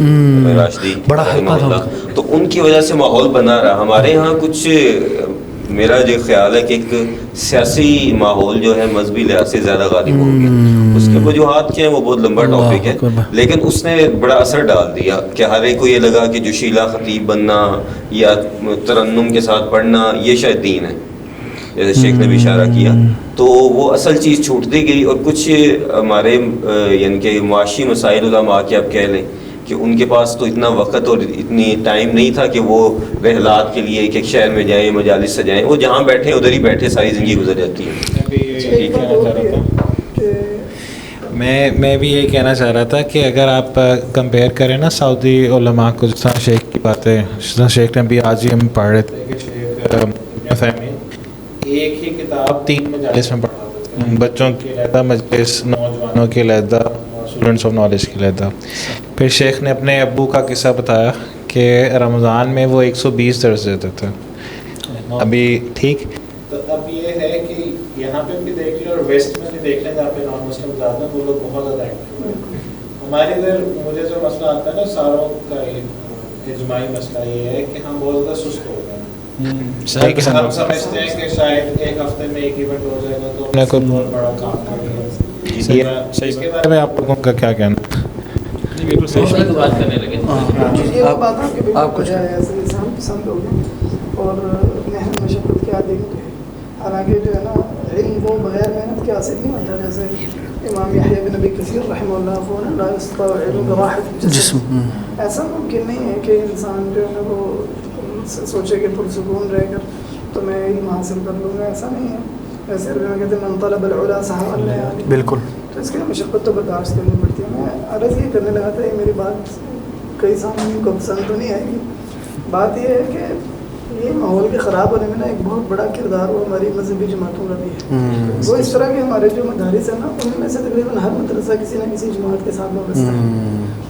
راشدی، بڑا حلقہ تھا. تو ان کی وجہ سے ماحول بنا رہا. ہمارے یہاں کچھ میرا جو خیال ہے کہ ایک سیاسی ماحول جو ہے مذہبی لحاظ سے زیادہ غالب ہو گیا. اس کے وجوہات کیا ہیں وہ بہت لمبا ٹاپک ہے, لیکن اس نے بڑا اثر ڈال دیا کہ ہر ایک کو یہ لگا کہ جوشیلا خطیب بننا یا ترنم کے ساتھ پڑھنا یہ شاید دین ہے, جیسے شیخ نے بھی اشارہ کیا. تو وہ اصل چیز چھوٹتی گئی, اور کچھ ہمارے یعنی کہ معاشی مسائل علماء کے آپ کہہ لیں کہ ان کے پاس تو اتنا وقت اور اتنی ٹائم نہیں تھا کہ وہ رحلات کے لیے ایک ایک شہر میں جائیں, مجالس سجائیں. وہ جہاں بیٹھے ادھر ہی بیٹھے ساری زندگی گزر جاتی ہے. میں بھی یہ کہنا چاہ رہا تھا کہ اگر آپ کمپیئر کریں نا سعودی علماء کو, جس طرح شیخ کی باتیں, جس طرح شیخ نے بھی آج ہی ہم پڑھ رہے تھے کہ شیخ فہمی ایک ہی کتاب 3 مجالس میں پڑھاتے تھے, بچوں کی علیحدہ مجلس, نوجوانوں کی علیحدہ, اسٹوڈنٹس آف نالج کی علیحدہ. پھر شیخ نے اپنے ابو کا قصہ بتایا کہ رمضان میں وہ 120 درس دیتے تھے. ابھی ٹھیک, تو اب یہ ہے کہ یہاں پہ بھی دیکھ لیں اور ویسٹ میں بھی دیکھ لیں جہاں پہ نان مسلم زیادہ ہیں, وہ لوگ بہت زیادہ ایکٹیو ہیں. ہمارے ادھر مجھے جو مسئلہ آتا ہے نا ساروں کا اجماعی مسئلہ یہ ہے کہ ہم بہت زیادہ سست ہو گئے ہیں. ہم سمجھتے ہیں کہ شاید ایک ہفتے میں ایک ایونٹ ہو جائے گا تو ہم نے کوئی بہت بڑا کام کر لیا. اس کے بارے میں آپ لوگوں کا کیا کہنا؟ بالکل صحیح بات کرنے لگے. آپ کچھ ایسے انسان پسند ہو گئے اور محنت مشقت کے عادی ہو گئے. حالانکہ جو ہے نا علم وہ بغیر محنت کے حاصل نہیں ہوتا. جیسے امام یحییٰ بن ابی کثیر رحمہ اللہ کو لا یستطیع العلم براحۃ الجسم, ایسا ممکن نہیں ہے کہ انسان جو ہے نا وہ سوچے کہ پرسکون رہ کر تو میں علم حاصل کر لوں گا, ایسا نہیں ہے. ویسے عربی میں کہتے ہیں من طلب العلا سہوا الليالي. بالکل. تو اس کے لیے مشقت تو برداشت کرنی پڑتی ہے. میں عرض یہ کرنے لگا تھا, یہ میری بات کئی سامنے کو پسند تو نہیں آئے گی. بات یہ ہے کہ یہ ماحول کے خراب ہونے میں نا ایک بہت بڑا کردار وہ ہماری مذہبی جماعتوں کا بھی ہے. وہ اس طرح کے ہمارے جو مدارس ہیں نا ان میں سے تقریباً ہر مدرسہ کسی نہ کسی جماعت کے ساتھ وابستہ ہے.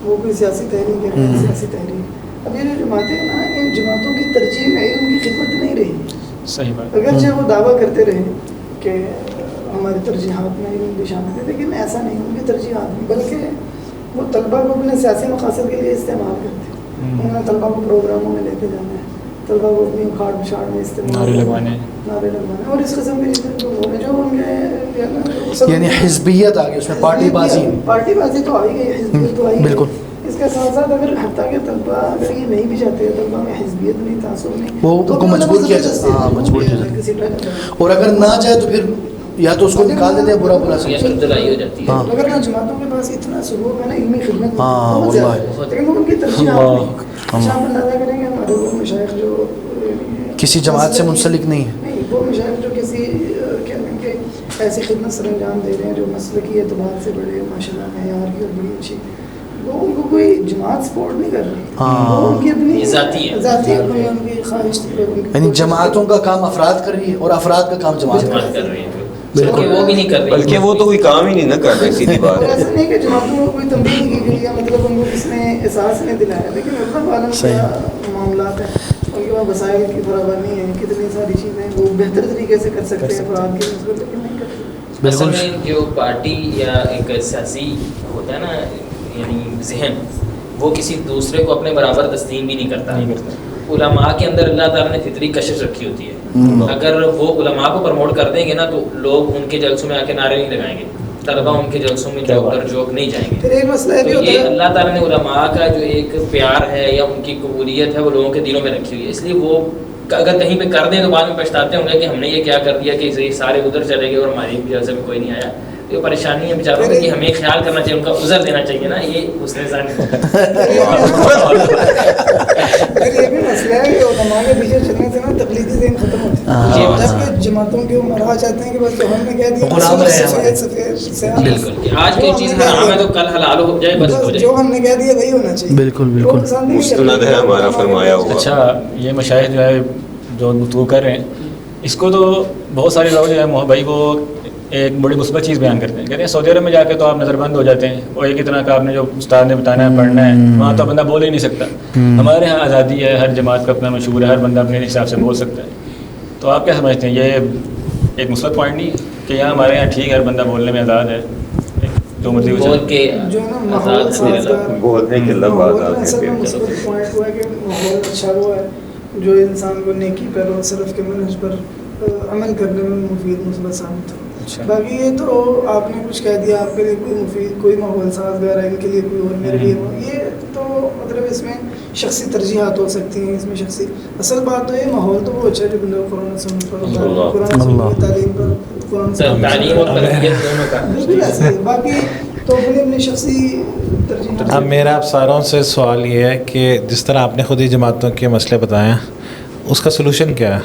وہ کوئی سیاسی تحریک ہے, سیاسی تحریک. اب یہ جو جماعتیں ہیں نا, ان جماعتوں کی ترجیح میں علم کی خدمت نہیں رہی. صحیح بات. اگرچہ وہ دعویٰ کرتے رہے کہ ہماری ترجیحات میں علم بھی شامل ہے, لیکن ایسا نہیں. ان کی ترجیحات میں بلکہ وہ طلبہ کو اپنے سیاسی مقاصد کے لیے استعمال کرتے ہیں. انہوں نے طلبہ کو پروگراموں میں لے کے جانا ہے, طلبہ کو اپنی اکھاڑ پچھاڑ میں استعمال نعرے لگوانے اور اس قسم کی جو ان کے یعنی حزبیت آ گئی اس میں, پارٹی بازی تو آ ہی گئی, حزبیت تو آ ہی گئی. بالکل. اس کے ساتھ ساتھ اگر حتیٰ کہ طلبہ اگر یہ نہیں بھی چاہتے ہیں, طلبہ میں حزبیت نہیں, تعصب نہیں, وہ ان کو مجبور کیا جاتا ہے. ہاں, مجبور کیا جاتا ہے. اور اگر نہ جائے تو پھر یا تو اس کو نکال دیتے ہیں, برا سمجھتے ہیں. اگر نا جماعتوں کے پاس اتنا سلوک ہے نا علمی خدمت بہت زیادہ, لیکن وہ ان کی ترجیحات نہیں. اچھا آپ اندازہ کریں گے ہمارے وہ مشائخ جو کسی جماعت سے منسلک نہیں ہے, نہیں وہ مشائخ جو کسی کہ ایسی خدمت سر انجام دے رہے ہیں جو مسلکی اعتبار سے بڑے ماشاء اللہ معیار کی اور بڑی اچھی, وہ ان کو کوئی جماعت سپورٹ نہیں کر رہی. وہ ان کی اپنی ذاتی اپنی ان کی خواہش, یعنی جماعتوں کا کام افراد کر رہی ہے اور افراد کا کام جماعت کر رہی ہے. بالکل وہ بھی نہیں کر رہی, بلکہ وہ تو کوئی کام ہی نہیں نہ کر رہے. سیدھی بات ہے. ایسا نہیں کہ جماعتوں کو کوئی تنبیہ کی گئی یا مطلب ان کو کس نے احساس نہیں دلایا, لیکن مطلب عالم کا معاملات ہیں, ان کے وہاں وسائل کی فراوانی ہے, کتنی ساری چیزیں وہ بہتر طریقے سے کر سکتے ہیں افراد کی نسبت, لیکن نہیں کرتے. اصل میں جو پارٹی یا ایک سیاسی ہوتا ہے نا یعنی ذہن, وہ کسی دوسرے کو اپنے برابر تسلیم بھی نہیں کرتا. علماء کے اندر اللہ تعالیٰ نے فطری کشش رکھی ہوتی ہے. اگر وہ علماء کو پروموٹ کر دیں گے نا تو لوگ ان کے جلسوں میں آ کے نعرے نہیں لگائیں گے, طلبہ ان کے جلسوں میں جوک در جوک نہیں جائیں گے. پھر ایک مسئلہ تو یہ اللہ تعالیٰ نے علماء کا جو ایک پیار ہے یا ان کی قبولیت ہے وہ لوگوں کے دلوں میں رکھی ہوئی ہے. اس لیے وہ اگر کہیں پہ کر دیں تو بعد میں پچھتاتے ہوں گے کہ ہم نے یہ کیا کر دیا کہ سارے ادھر چلے گئے اور ہماری جلسے میں کوئی نہیں آیا. یہ پریشانی ہے بیچاروں کی, ہمیں خیال کرنا چاہیے, ان کا عذر دینا چاہیے نا. یہ حسن ظن یہ بھی مسئلہ ہے کہ علماء کے پیچھے چلنے سے نا تقلیدی ذہن ختم ہوتا ہے, جبکہ جماعتوں کے عمرا چاہتے ہیں کہ بس جو ہم نے کہہ دیا سفید بالکل کہ آج کوئی چیز حرام ہے تو کل حلال ہو جائے, بس ہو جائے. جو ہم نے کہہ دیا وہی ہونا چاہیے. بالکل بالکل مستند ہے ہمارا فرمایا ہوا. اچھا یہ مشاہد جو ہے جو گفتگو کر رہے ہیں, اس کو تو بہت سارے لوگ جو ہے بھائی وہ ایک بڑی مثبت چیز بیان کرتے ہیں. کہتے ہیں سعودی عرب میں جا کے تو آپ نظر بند ہو جاتے ہیں, اور ایک اتنا کا آپ نے جو استاد نے بتانا ہے پڑھنا ہے, وہاں تو بندہ بول ہی نہیں سکتا. ہمارے یہاں آزادی ہے, ہر جماعت کا اپنا مشہور ہے, ہر بندہ اپنے حساب سے بول سکتا ہے. تو آپ کیا سمجھتے ہیں, یہ ایک مثبت پوائنٹ نہیں کہ یہاں ہمارے یہاں ٹھیک ہے, ہر بندہ بولنے میں آزاد ہے, جو مرضی ہو بول کے جو ہے نا آزاد ماحول ہے میرا سازگار، بولنے کے اللہ ماحول آزاد میں ہے اصل میں پھر۔ مثبت پوائنٹ ہوا ہے کہ ماحول اچھا ہوا ہے جو انسان کو نیکی پر اور صرف کے منہج پر عمل کرنے میں مفید مثبت ثابت ہو. باقی یہ تو آپ نے کچھ کہہ دیا، آپ کے لیے کوئی مفید کوئی ماحول سازگار ہے، ان کے لیے کوئی اور، میرے لیے یہ تو مطلب اس میں شخصی ترجیحات ہو سکتی ہیں، اس میں شخصی اصل بات تو یہ ماحول تو وہ اچھا ہے جو بندہ کو قرآن سنت پر ہوتا ہے، قرآن سنت تعلیم پر قرآن تعلیم اور تربیت دونوں کا. بالکل ایسا ہی. باقی تو اپنی اپنی شخصی ترجیحات. اب میرا آپ ساروں سے سوال یہ ہے کہ جس طرح آپ نے خود ہی جماعتوں کے مسئلے بتائے ہیں، اس کا سلوشن کیا ہے؟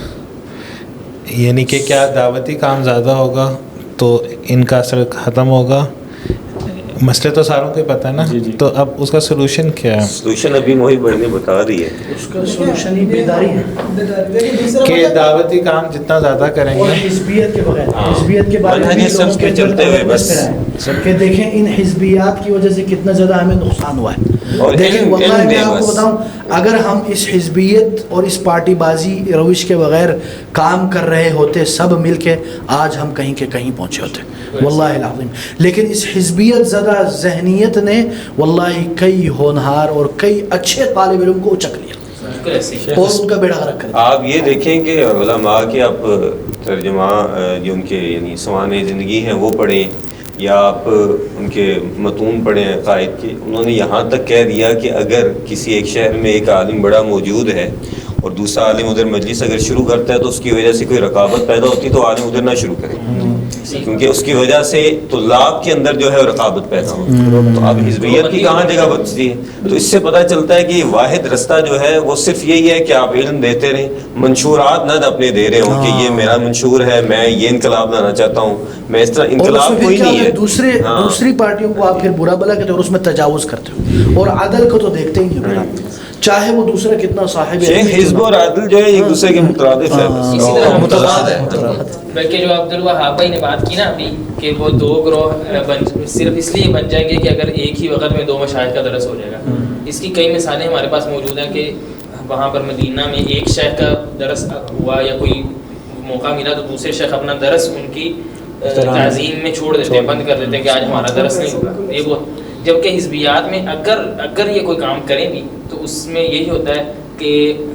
یعنی کہ کیا دعوتی کام زیادہ ہوگا تو ان کا اثر ختم ہوگا؟ مسئلے تو ساروں کو ہی پتہ ہے نا، تو اب اس کا سلوشن کیا ہے؟ سلوشن ابھی موہی بھائی نے بتا دی ہے. اس کا سولوشن ہی بیداری ہے کہ دعوتی کام جتنا زیادہ کریں اور گے. حزبیت کے بغیر، حزبیت کے بارے میں بھی منہج لوگوں سب کے کے چلتے ہوئے بس کہ دیکھیں ان حزبیات کی وجہ سے کتنا زیادہ ہمیں نقصان ہوا ہے. اور دیکھیں علم واللہ میں دے آپ کو بس. بتاؤں، اگر ہم اس حزبیت اور اس پارٹی بازی روش کے بغیر کام کر رہے ہوتے سب مل کے، آج ہم کہیں کے کہیں پہنچے ہوتے واللہ العظیم. لیکن اس حزبیت زدہ ذہنیت نے واللہ کئی ہونہار اور کئی اچھے طالب علم کو اچک لیا اور ان کا بیڑا غرق کر دیا. آپ یہ دیکھیں کہ علماء کے آپ ترجمہ جو ان کے یعنی سوانح زندگی ہیں وہ پڑھیں، یا آپ ان کے متون پڑھیں قائد کے. انہوں نے یہاں تک کہہ دیا کہ اگر کسی ایک شہر میں ایک عالم بڑا موجود ہے اور دوسرا عالم ادھر مجلس اگر شروع کرتا ہے تو اس کی وجہ سے کوئی رقابت پیدا ہوتی تو عالم ادھر نہ شروع کرے، کیونکہ اس کی وجہ سے طلاب کے اندر جو ہے رقابت پیدا ہو. تو اب حزبیت کی کہاں جگہ بچتی ہے؟ تو اس سے پتہ چلتا ہے کہ واحد رستہ جو ہے وہ صرف یہی ہے کہ آپ علم دیتے رہیں، منشورات نہ اپنے دے رہے ہوں کہ یہ میرا منشور ہے، میں یہ انقلاب لانا چاہتا ہوں، میں اس طرح. انقلاب کوئی نہیں ہے. دوسری پارٹیوں کو آپ پھر برا بلا کہتے ہو اور اس میں تجاوز کرتے ہو، اور عدل کو تو دیکھتے ہی نہیں، چاہے وہ دوسرا کتنا صاحب ہے. حزب اور عدل جو ہے ایک دوسرے کے مترادف ہے، اسی طرح متضاد ہے. بلکہ جو عبدالوہاب بھائی نے بات کی نا ابھی کہ وہ دو گروہ صرف اس لیے بن جائیں گے کہ اگر ایک ہی وقت میں دو مشاہد کا درس ہو جائے گا. اس کی کئی مثالیں ہمارے پاس موجود ہیں کہ وہاں پر مدینہ میں ایک شیخ کا درس ہوا یا کوئی موقع ملا تو دوسرے شیخ اپنا درس ان کی تعظیم میں چھوڑ دیتے ہیں، بند کر دیتے ہیں کہ آج ہمارا درس نہیں ہوگا. یہ وہ جبکہ حزبیات میں اگر یہ کوئی کام کریں بھی تو اس میں یہی ہوتا ہے کہ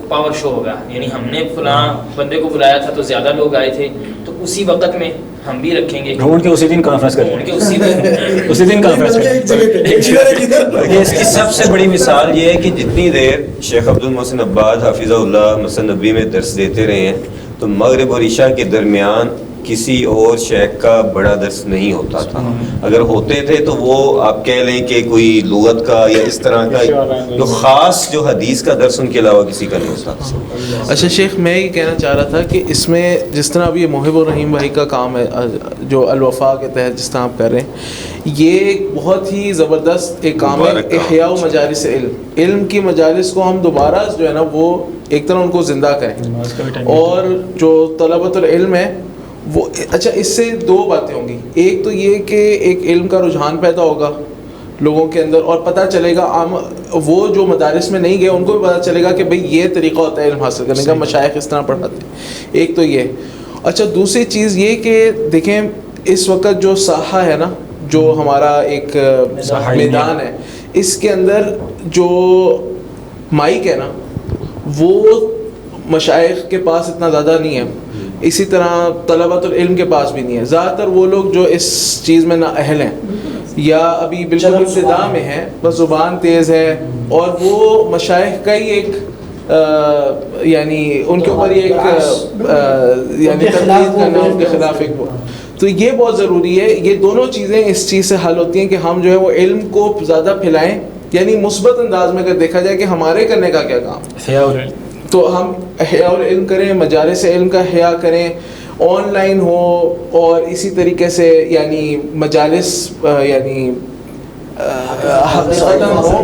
پاور شو ہوگا، یعنی ہم نے فلاں بندے کو بلایا تھا تو زیادہ لوگ آئے تھے تو اسی وقت میں ہم بھی رکھیں گے، ڈھونڈ کے اسی دن کانفرنس کریں گے، اسی دن کانفرنس کریں. اس کی سب سے بڑی مثال یہ ہے کہ جتنی دیر شیخ عبد المحسن عباد حافظہ اللہ مسجد نبی میں درس دیتے رہے ہیں تو مغرب اور عشاء کے درمیان کسی اور شیخ کا بڑا درس نہیں ہوتا تھا. اگر ہوتے تھے تو وہ آپ کہہ لیں کہ کوئی لغت کا یا اس طرح کا جو خاص جو حدیث کا درس ان کے علاوہ کسی کا نہیں ہوتا. اچھا شیخ، میں یہ کہنا چاہ رہا تھا کہ اس میں جس طرح ابھی محب الرحیم بھائی کا کام ہے جو الوفا کے تحت جس طرح آپ کر رہے ہیں، یہ ایک بہت ہی زبردست ایک کام ہے، احیاء مجالس علم کی مجالس کو ہم دوبارہ جو ہے نا وہ ایک طرح ان کو زندہ کریں. اور جو طلبۃ العلم ہے وہ اچھا اس سے دو باتیں ہوں گی. ایک تو یہ کہ ایک علم کا رجحان پیدا ہوگا لوگوں کے اندر اور پتہ چلے گا عام وہ جو مدارس میں نہیں گئے ان کو بھی پتہ چلے گا کہ بھئی یہ طریقہ ہوتا ہے علم حاصل کرنے کا، مشائخ اس طرح پڑھاتے ہیں. ایک تو یہ. اچھا دوسری چیز یہ کہ دیکھیں اس وقت جو ساحہ ہے نا، جو ہمارا ایک میدان ہے، اس کے اندر جو مائک ہے نا وہ مشائخ کے پاس اتنا زیادہ نہیں ہے، اسی طرح طلبۃ العلم کے پاس بھی نہیں ہے. زیادہ تر وہ لوگ جو اس چیز میں نااہل ہیں یا ابھی بالکل ابتدا میں ہیں، بس زبان تیز ہے، اور وہ مشائخ کا ہی ایک یعنی ان کے اوپر ایک یعنی تنقید کرنا ان کے خلاف ایک. تو یہ بہت ضروری ہے. یہ دونوں چیزیں اس چیز سے حل ہوتی ہیں کہ ہم جو ہے وہ علم کو زیادہ پھیلائیں، یعنی مثبت انداز میں اگر دیکھا جائے کہ ہمارے کرنے کا کیا کام، تو ہم احیاء العلم کریں، مجالس علم کا احیاء کریں، آن لائن ہو، اور اسی طریقے سے یعنی مجالس یعنی حقیقتاً ہو.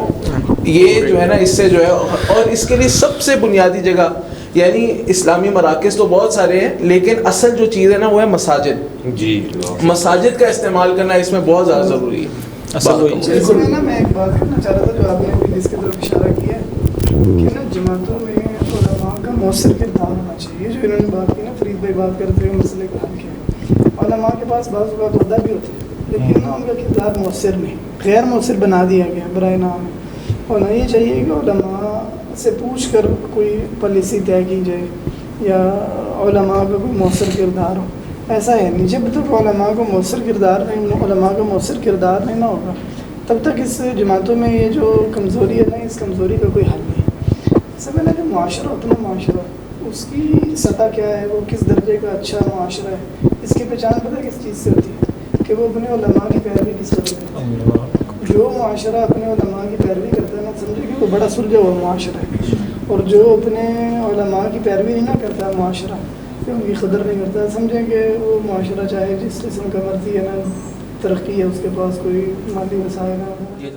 یہ جو ہے نا اس سے جو ہے، اور اس کے لیے سب سے بنیادی جگہ یعنی اسلامی مراکز تو بہت سارے ہیں لیکن اصل جو چیز ہے نا وہ ہے مساجد. جی مساجد کا استعمال کرنا اس میں بہت زیادہ ضروری ہے. اس میں نا میں ایک بات کرنا چاہ رہا تھا جو آپ نے اس کی طرف اشارہ کیا ہے کہ نا جماعتوں میں علماء کا مؤثر کردار ہونا چاہیے. جو انہوں نے بات کی نا، فرید بھائی بات کرتے ہوئے مسئلے کو حل کیا، علماء کے پاس بعض اوقات عہدہ بھی ہوتے ہیں لیکن نا ان کا کردار مؤثر نہیں، غیر مؤثر بنا دیا گیا برائے نام ہے۔ ہونا یہ چاہیے کہ علماء سے پوچھ کر کوئی پالیسی طے کی جائے یا علماء کا کوئی مؤثر کردار ہو، ایسا ہے نہیں۔ جب تک علماء کا مؤثر کردار نہیں نہ ہوگا تب تک اس جماعتوں میں یہ جو کمزوری ہے نا، اس کمزوری کا کوئی حل نہیں۔ سمجھنا کہ معاشرہ اپنا معاشرہ، اس کی سطح کیا ہے، وہ کس درجے کا اچھا معاشرہ ہے، اس کی پہچان پتہ کس چیز سے ہوتی ہے کہ وہ اپنے علماء کی پیروی کس وجہ کرتا ہے۔ جو معاشرہ اپنے علماء کی پیروی کرتا ہے نا، سمجھے کہ وہ بڑا سلجھا ہوا معاشرہ ہے، اور جو اپنے علماء کی پیروی نہیں نہ کرتا ہے معاشرہ، کہ ان کی قدر نہیں کرتا، سمجھیں کہ وہ معاشرہ چاہے جس قسم کا مرضی ہے نا، ترقی ہے اس کے پاس، کوئی مالی وسائل ہے۔